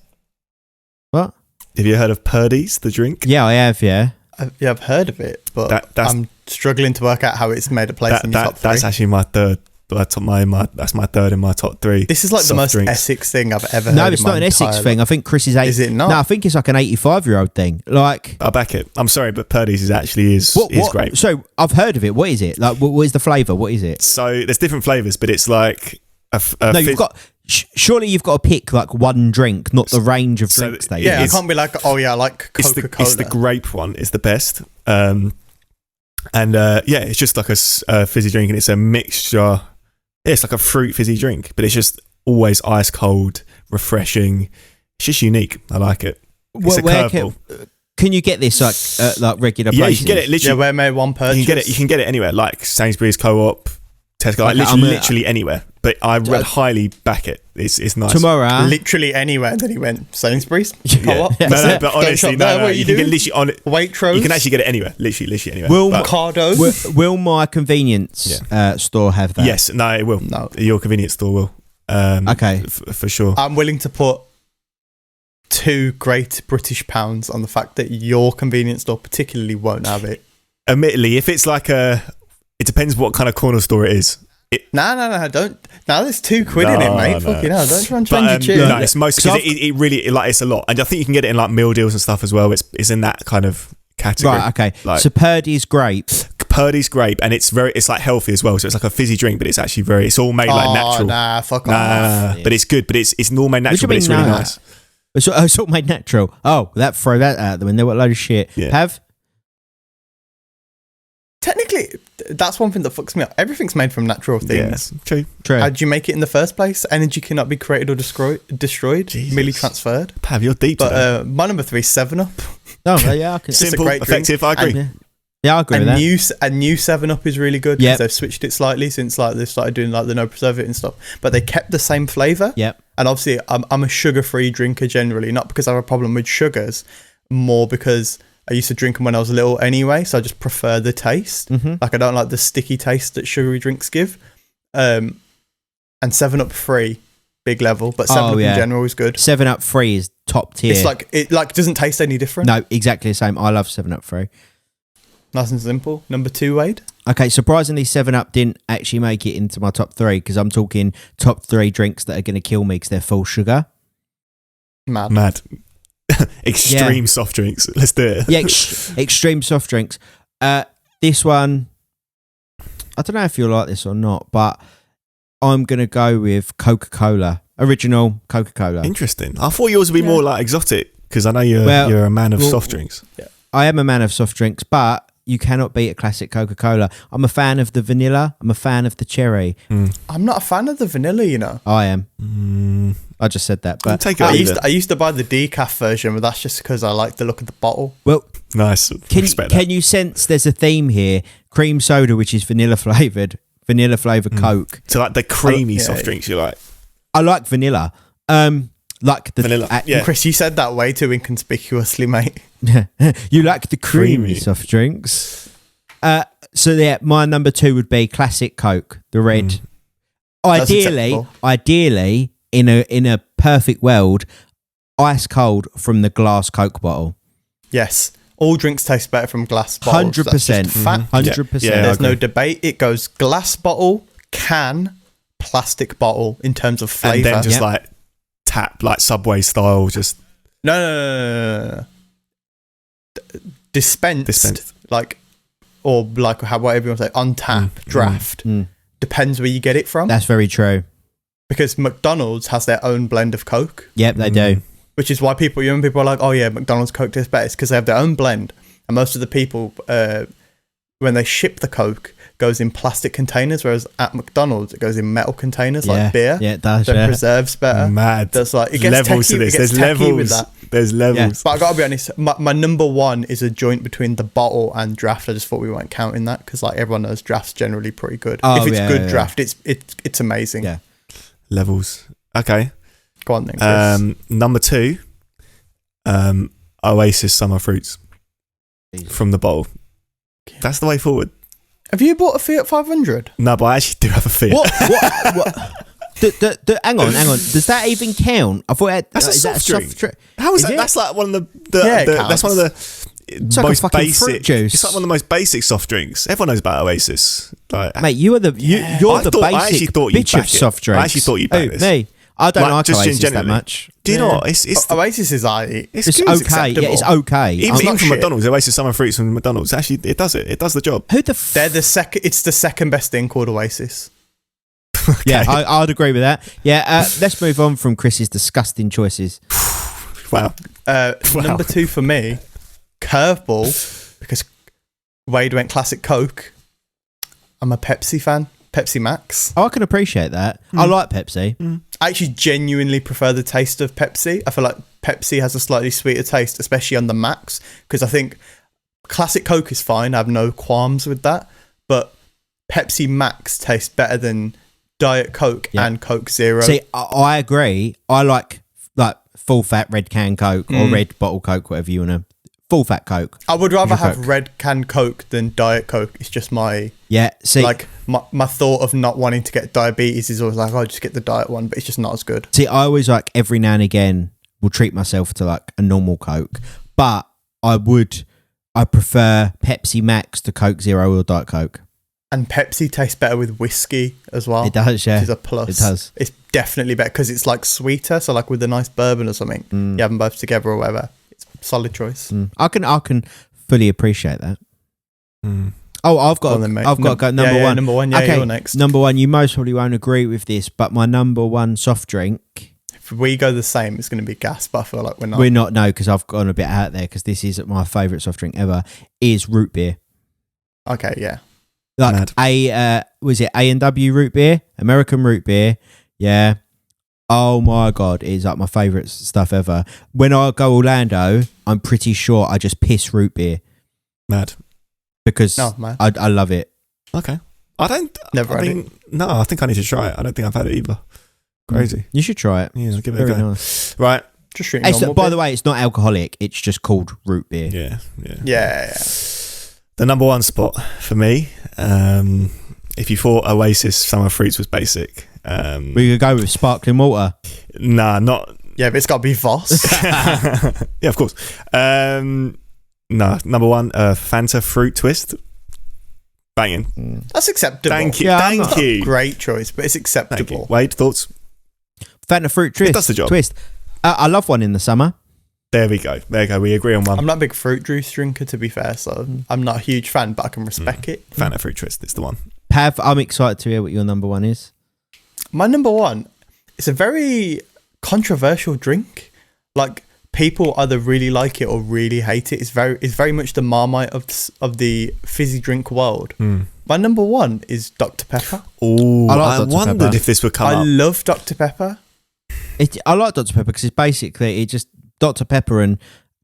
What? Have you heard of Purdy's, the drink? Yeah, I have. Yeah. I've heard of it, but I'm struggling to work out how it's made a place in your top three. That's actually my third. That's my third in my top three. This is like the most drinks. Essex thing I've ever heard. No, it's not an Essex thing. I think Chris is 8. Is it not? No, I think it's like an 85-year-old thing. Like, I back it. I'm sorry, but Purdy's is great. So I've heard of it. What is it? Like, what is the flavour? What is it? So there's different flavours, but it's like you've got. Surely you've got to pick like one drink, not the range of drinks they Yeah, use. I can't be like, oh yeah, I like Coca-Cola. It's the grape one. It's the best. It's just like a fizzy drink, and it's a mixture. It's like a fruit fizzy drink, but it's just always ice cold, refreshing. It's just unique. I like it. It's a curveball. Can you get this like regular places? Yeah, you can get it literally. Yeah, where may one purchase? You can get it anywhere, like Sainsbury's, Co-op, Tesco, like literally anywhere. But I would highly back it. It's nice. Tomorrow, literally anywhere. Then he went Sainsbury's, Co-op. No, but honestly, you can get literally on it. Waitrose. You can actually get it anywhere. Literally anywhere. Will my convenience store have that? Yes, no, it will. No, your convenience store will. Okay, for sure. I'm willing to put £2 great British pounds on the fact that your convenience store particularly won't have it. Admittedly, if it's like it depends what kind of corner store it is. No, don't. Now there's £2 in it, mate. No. Fucking hell, don't try and change your tune. No, it's mostly because it really it's a lot, and I think you can get it in like meal deals and stuff as well. It's in that kind of category. Right. Okay. Like, so Purdy's grape. Purdy's grape, and it's like healthy as well. So it's like a fizzy drink, but it's actually it's all made like natural. Nah, fuck off. Nah. But it's good. But it's all made natural. But it's really nice. It's all made natural. Oh, throw that out the window. What a load of shit. Yeah. Have. Technically, that's one thing that fucks me up. Everything's made from natural things. Yeah, true. How do you make it in the first place? Energy cannot be created or destroyed. Jesus. Merely transferred. Pav, you're deep today. But my number 3 is 7-Up. Oh, yeah, I can. Simple, effective. I agree. Yeah, I agree with that. A new 7-Up is really good because they've switched it slightly since like they started doing like the no preservative and stuff. But they kept the same flavour. Yep. And obviously, I'm a sugar-free drinker generally, not because I have a problem with sugars, more because I used to drink them when I was little anyway, so I just prefer the taste. Mm-hmm. Like I don't like the sticky taste that sugary drinks give. And 7-Up free, big level, but 7-Up in general is good. 7-Up free is top tier. It's like it doesn't taste any different. No, exactly the same. I love 7-Up free. Nice and simple. Number 2, Wade. Okay, surprisingly, 7-Up didn't actually make it into my top 3 because I'm talking top 3 drinks that are going to kill me because they're full sugar. Mad. Extreme soft drinks. Let's do it. Yeah, extreme soft drinks. This one, I don't know if you'll like this or not, but I'm going to go with Coca-Cola. Original Coca-Cola. Interesting. I thought yours would be more like exotic because I know you're a man of soft drinks. Yeah. I am a man of soft drinks, but you cannot beat a classic Coca-Cola. I'm a fan of the vanilla. I'm a fan of the cherry. I'm not a fan of the vanilla, you know. I am. I just said that, but I used to buy the decaf version, but that's just because I like the look of the bottle. Well, nice. Can you sense there's a theme here? Cream soda, which is vanilla flavored Coke. So like the creamy soft drinks you like. I like vanilla. Like the vanilla. Chris, you said that way too inconspicuously, mate. You like the creamy soft drinks. So yeah, my number 2 would be classic Coke, the red. Ideally, in a perfect world, ice cold from the glass Coke bottle. Yes. all drinks taste better from glass bottles. 100%. That's just fact. 100%. Yeah, There's no debate. It goes glass bottle, can, plastic bottle in terms of flavour. And then just like tap, like Subway style, just... No. Dispensed. Like, or like whatever you want to say, on tap, draft. Depends where you get it from. That's very true. Because McDonald's has their own blend of Coke. Yep, they do. Which is why young people are like, oh yeah, McDonald's Coke tastes better. It's because they have their own blend. And most of the people, when they ship the Coke, goes in plastic containers, whereas at McDonald's it goes in metal containers like beer. Yeah, it does. So it preserves better. Mad. That's like, it gets levels techie, to this. it gets There's techie levels. with that. There's levels. Yeah. But I gotta be honest, my number one is a joint between the bottle and draft. I just thought we weren't counting that because like everyone knows draft's generally pretty good. Oh, if it's good yeah. draft, it's amazing. Yeah. Levels. Okay. Go on then, Chris. Number 2, Oasis Summer Fruits from the bottle. That's the way forward. Have you bought a Fiat 500? No, but I actually do have a Fiat. What? Hang on. Does that even count? I thought That's a is that soft drink. drink? How is Is that? it? That's like one of Yeah, it that's one of the like a most fucking basic fruit juice. It's like one of the most basic soft drinks. Everyone knows about Oasis. Like, Mate, you're the I actually basic thought you'd bitch of back it. soft drinks. I actually thought you'd back Who, this. me? I don't like just Oasis that generally. much. Do you know what? It's Oasis is It's good. okay. Yeah, it's okay. Even not from shit. McDonald's, Oasis Summer Fruits from McDonald's. Actually, it does it. It does the job. Who the They're the second. It's the second best thing called Oasis. Yeah, I'd agree with that. Yeah, let's move on from Chris's disgusting choices. Wow. Number 2 for me, Curveball, because Wade went classic Coke. I'm a Pepsi fan. Pepsi Max. Oh, I can appreciate that. I like Pepsi. I actually genuinely prefer the taste of Pepsi. I feel like Pepsi has a slightly sweeter taste, especially on the Max, because I think classic Coke is fine. I have no qualms with that. But Pepsi Max tastes better than Diet Coke and Coke Zero. See, I agree. I like full fat red can Coke or red bottle Coke, whatever you want to. Full fat Coke. I would rather have Coke. red can Coke than Diet Coke. It's just my See, like my thought of not wanting to get diabetes is always like, oh, just get the diet one, but it's just not as good. See, I always like every now and again will treat myself to like a normal Coke, but I prefer Pepsi Max to Coke Zero or Diet Coke. And Pepsi tastes better with whiskey as well. It does, yeah. Which is a plus. It does. It's definitely better because it's like sweeter. So like with a nice bourbon or something, you have them both together or whatever. It's a solid choice. I can fully appreciate that. Oh, I've got to go number one. Number one. Yeah, you're next. Number one. You most probably won't agree with this, but my number one soft drink. If we go the same, it's going to be gas. But I feel like we're not. We're not, no, because I've gone a bit out there because this is my favourite soft drink ever. Is root beer. Okay, yeah. Like was it A&W root beer, American root beer? Yeah. Oh my god, it's like my favourite stuff ever. When I go Orlando, I'm pretty sure I just piss root beer Mad. because I love it. Okay. I don't. Never had it. No, I think I need to try it. I don't think I've had it either. Crazy. You should try it. Yeah, I'll give it Very a go. nice. Right. Just drink normal By beer. the way, it's not alcoholic. It's just called root beer. Yeah. The number one spot for me, if you thought Oasis Summer Fruits was basic. We could go with sparkling water. Nah, not. Yeah, but it's got to be Voss. Yeah, of course. No, number one, Fanta Fruit Twist. Banging. That's acceptable. Thank you. Yeah, Thank you. Great choice, but it's Thank acceptable. you. Wade, thoughts? Fanta fruit twist. It does the job. Twist. I love one in the summer. There we go. There you go. We agree on one. I'm not a big fruit juice drinker, to be fair, so I'm not a huge fan, but I can respect it. Fanta Fruit Twist. It's the one. Pav, I'm excited to hear what your number one is. My number one, it's a very controversial drink. Like, people either really like it or really hate it. It's very much the Marmite of the fizzy drink world. My number one is Dr. Pepper. Oh, I Dr. wondered Pepper. if this would come I up. love Dr. Pepper. I like Dr. Pepper because it's basically Dr. Pepper and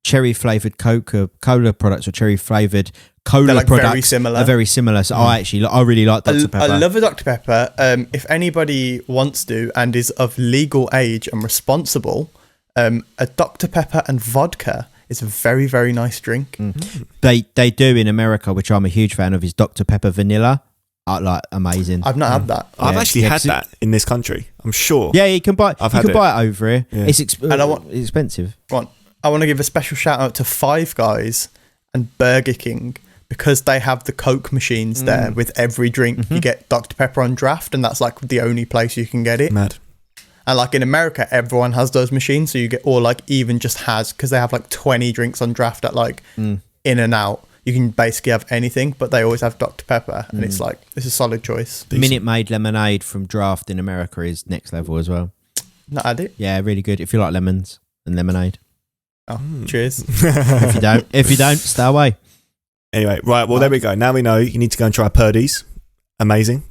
cherry flavoured Coca-Cola products or cherry flavoured cola They're like products very similar. are very similar. So I really like Dr. Pepper. I love a Dr. Pepper. If anybody wants to and is of legal age and responsible, a Dr. Pepper and vodka is a very, very nice drink. They do in America, which I'm a huge fan of, is Dr. Pepper Vanilla. Amazing. I've not had that. I've actually had 'cause that in this country. I'm sure. Yeah, you can buy. I've you had can it. buy it over here. Yeah. It's And I want- expensive. Go on. I want to give a special shout out to Five Guys and Burger King, because they have the Coke machines there with every drink, you get Dr. Pepper on draft, and that's like the only place you can get it. Mad. And like in America, everyone has those machines, so you get, or like even just has, because they have like 20 drinks on draft at like In and Out. You can basically have anything, but they always have Dr. Pepper, and it's like, it's a solid choice. Minute Maid lemonade from Draft in America is next level as well. Not had it. Yeah, really good. If you like lemons and lemonade. Oh, cheers. If you don't, stay away. Anyway, right. Well, there we go. Now we know you need to go and try Purdy's. Amazing.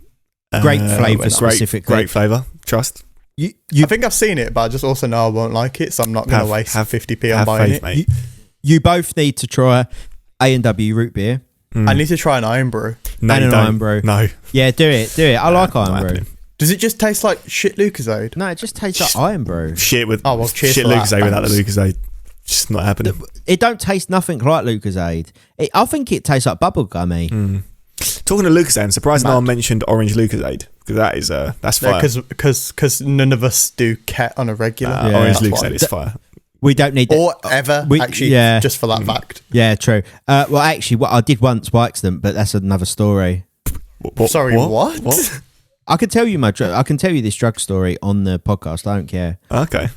Great flavour specifically. Great flavour. Trust. I think I've seen it, but I just also know I won't like it, so I'm not going to waste 50p on buying it. Mate. You both need to try A&W root beer. I need to try an Iron Brew. No, and you an don't. Iron Brew. No. Yeah, do it. I like Iron Brew. happening. Does it just taste like shit Lucozade? No, it just tastes like Iron Brew. Shit with cheers shit for that, Lucozade without the thanks. Lucozade. Just not happening. It don't taste nothing like Lucozade. I think it tastes like bubblegummy. Talking of Lucozade, I'm surprised no one mentioned orange Lucozade, because that is that's fire. Because none of us do Ket on a regular. Yeah. Orange That's why. Lucozade is fire. We don't need that. Or ever, actually, just for that fact. Yeah, true. Well, actually, what I did once by accident, but that's another story. Sorry, what? I can tell you I can tell you this drug story on the podcast. I don't care. Okay.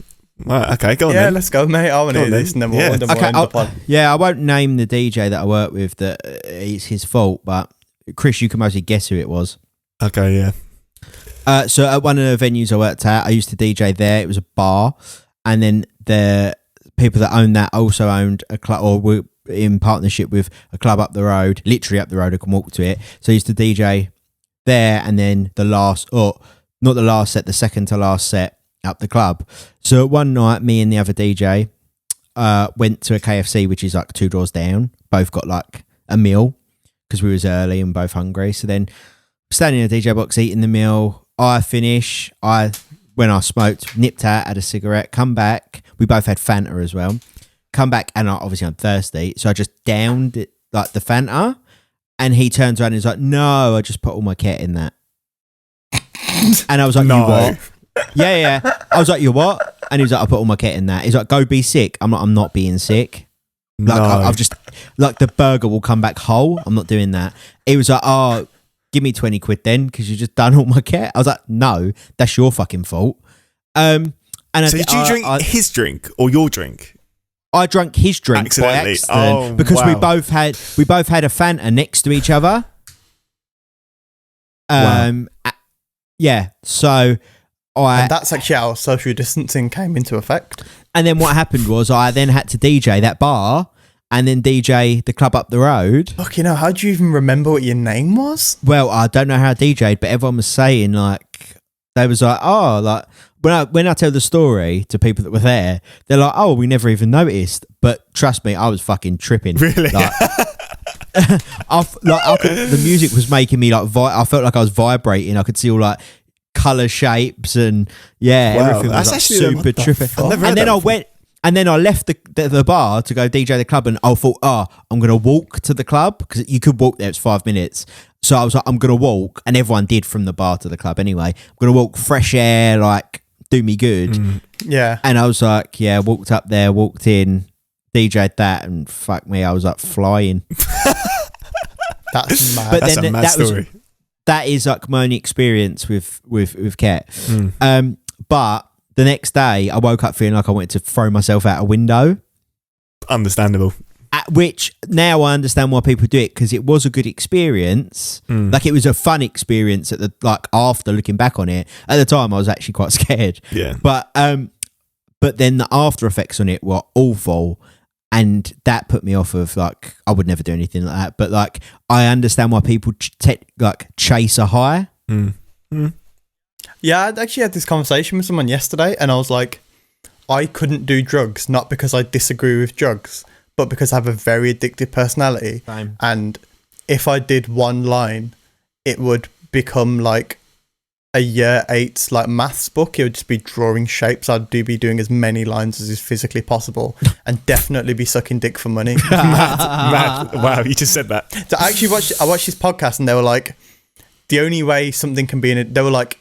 Right, okay, go on Yeah, then. let's go, mate. I want to hear this, and then we'll end the pod. Yeah, I won't name the DJ that I work with that it's his fault, but Chris, you can mostly guess who it was. Okay, yeah. So at one of the venues I worked at, I used to DJ there. It was a bar, and then the people that owned that also owned a club, or were in partnership with a club up the road, literally up the road. I can walk to it. So I used to DJ there, and then not the last set, the second to last set up the club. So one night, me and the other DJ went to a KFC, which is like 2 doors down. Both got like a meal because we was early and both hungry. So then standing in a DJ box eating the meal, I finish. When I smoked, nipped out, had a cigarette, come back. We both had Fanta as well. Come back, and obviously I'm thirsty, so I just downed it, like the Fanta. And he turns around and he's like, "No, I just put all my Ket in that." And I was like, No. "You what?" Yeah. I was like, "You what?" And he was like, "I put all my Ket in that." He's like, "Go be sick." I'm like, "I'm not being sick." Like No. I've just like the burger will come back whole. I'm not doing that. He was like, "Oh, give me 20 quid then, because you just done all my Ket." I was like, "No, that's your fucking fault." And So did you drink his drink or your drink? I drank his drink by Accidentally. accident Oh, because wow. we both had a Fanta next to each other. Yeah. So And that's actually how social distancing came into effect. and then what happened was I then had to DJ that bar and then DJ the club up the road. Fuck, how do you even remember what your name was? Well, I don't know how I DJ'd, but everyone was saying like they was like, "Oh, like." When I tell the story to people that were there, they're like, "Oh, we never even noticed." But trust me, I was fucking tripping. Really? Like, the music was making me like. I felt like I was vibrating. I could see all like color shapes and Wow, everything was that's like actually super tripping. I've never heard And then that I before. went. And then I left the bar to go DJ the club, and I thought, I'm going to walk to the club because you could walk there. It's 5 minutes. So I was like, I'm going to walk, and everyone did from the bar to the club anyway. I'm going to walk, fresh air, like do me good. Yeah. And I was like, yeah, walked up there, walked in, DJ'd that, and fuck me, I was like flying. That's mad. But That's then a mad story. That is like my only experience with Ket. But the next day, I woke up feeling like I wanted to throw myself out a window. Understandable. At which now I understand why people do it, because it was a good experience. Like it was a fun experience after looking back on it. At the time, I was actually quite scared. Yeah. But then the after effects on it were awful, and that put me off of like I would never do anything like that. But like I understand why people chase a high. Yeah, I actually had this conversation with someone yesterday, and I was like, I couldn't do drugs, not because I disagree with drugs, but because I have a very addictive personality. Same. And if I did one line, it would become like a year 8 like maths book. It would just be drawing shapes. I'd be doing as many lines as is physically possible, and definitely be sucking dick for money. Mad. Wow, you just said that. So I actually watched this podcast, and they were like, the only way something can be they were like,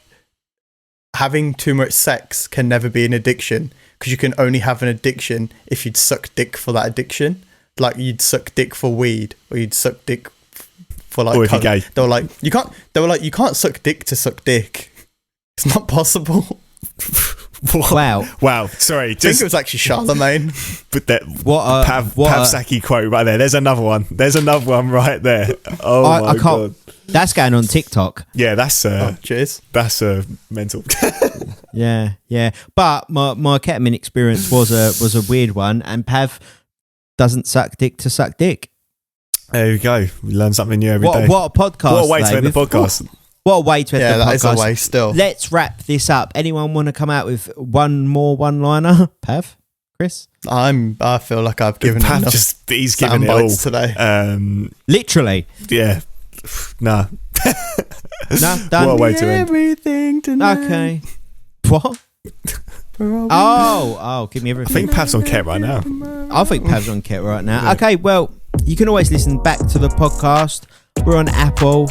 having too much sex can never be an addiction, because you can only have an addiction if you'd suck dick for that addiction. like you'd suck dick for weed, or you'd suck dick for like. Or if you're gay. They were like, you can't. They were like, you can't suck dick to suck dick. It's not possible. Wow. Sorry, I think it was actually Charlemagne. But that Pavsaki quote right there. There's another one. There's another one right there. Oh my god, that's going on TikTok. Yeah, that's cheers. That's mental. yeah. But my ketamine experience was a weird one, and Pav doesn't suck dick to suck dick. There you go. We learn something new every day. What a podcast! What a way to end the podcast. What a way to end the podcast. Yeah, that is a way still. Let's wrap this up. Anyone want to come out with one more one-liner? Pav? Chris? I feel like I've given Pav enough. He's given it all today. Literally. Yeah. Nah. No, done. What a way to end. Everything tonight. Okay. What? Oh, give me everything. I think Pav's on Ket right now. I think Pav's on Ket right now. Okay, well, you can always listen back to the podcast. We're on Apple.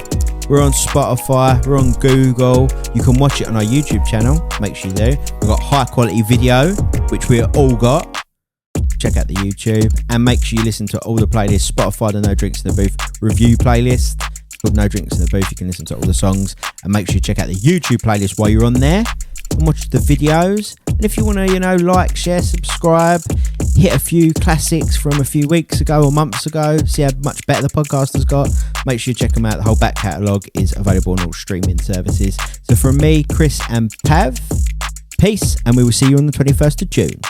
We're on Spotify. We're on Google. You can watch it on our YouTube channel. Make sure you do. We've got high quality video, which we all got. Check out the YouTube. And make sure you listen to all the playlists. Spotify, the No Drinks in the Booth review playlist. It's called No Drinks in the Booth. You can listen to all the songs. And make sure you check out the YouTube playlist while you're on there. And watch the videos. And if you want to, like, share, subscribe, hit a few classics from a few weeks ago or months ago, see how much better the podcast has got, make sure you check them out. The whole back catalogue is available on all streaming services. So from me, Chris and Pav, peace, and we will see you on the 21st of June.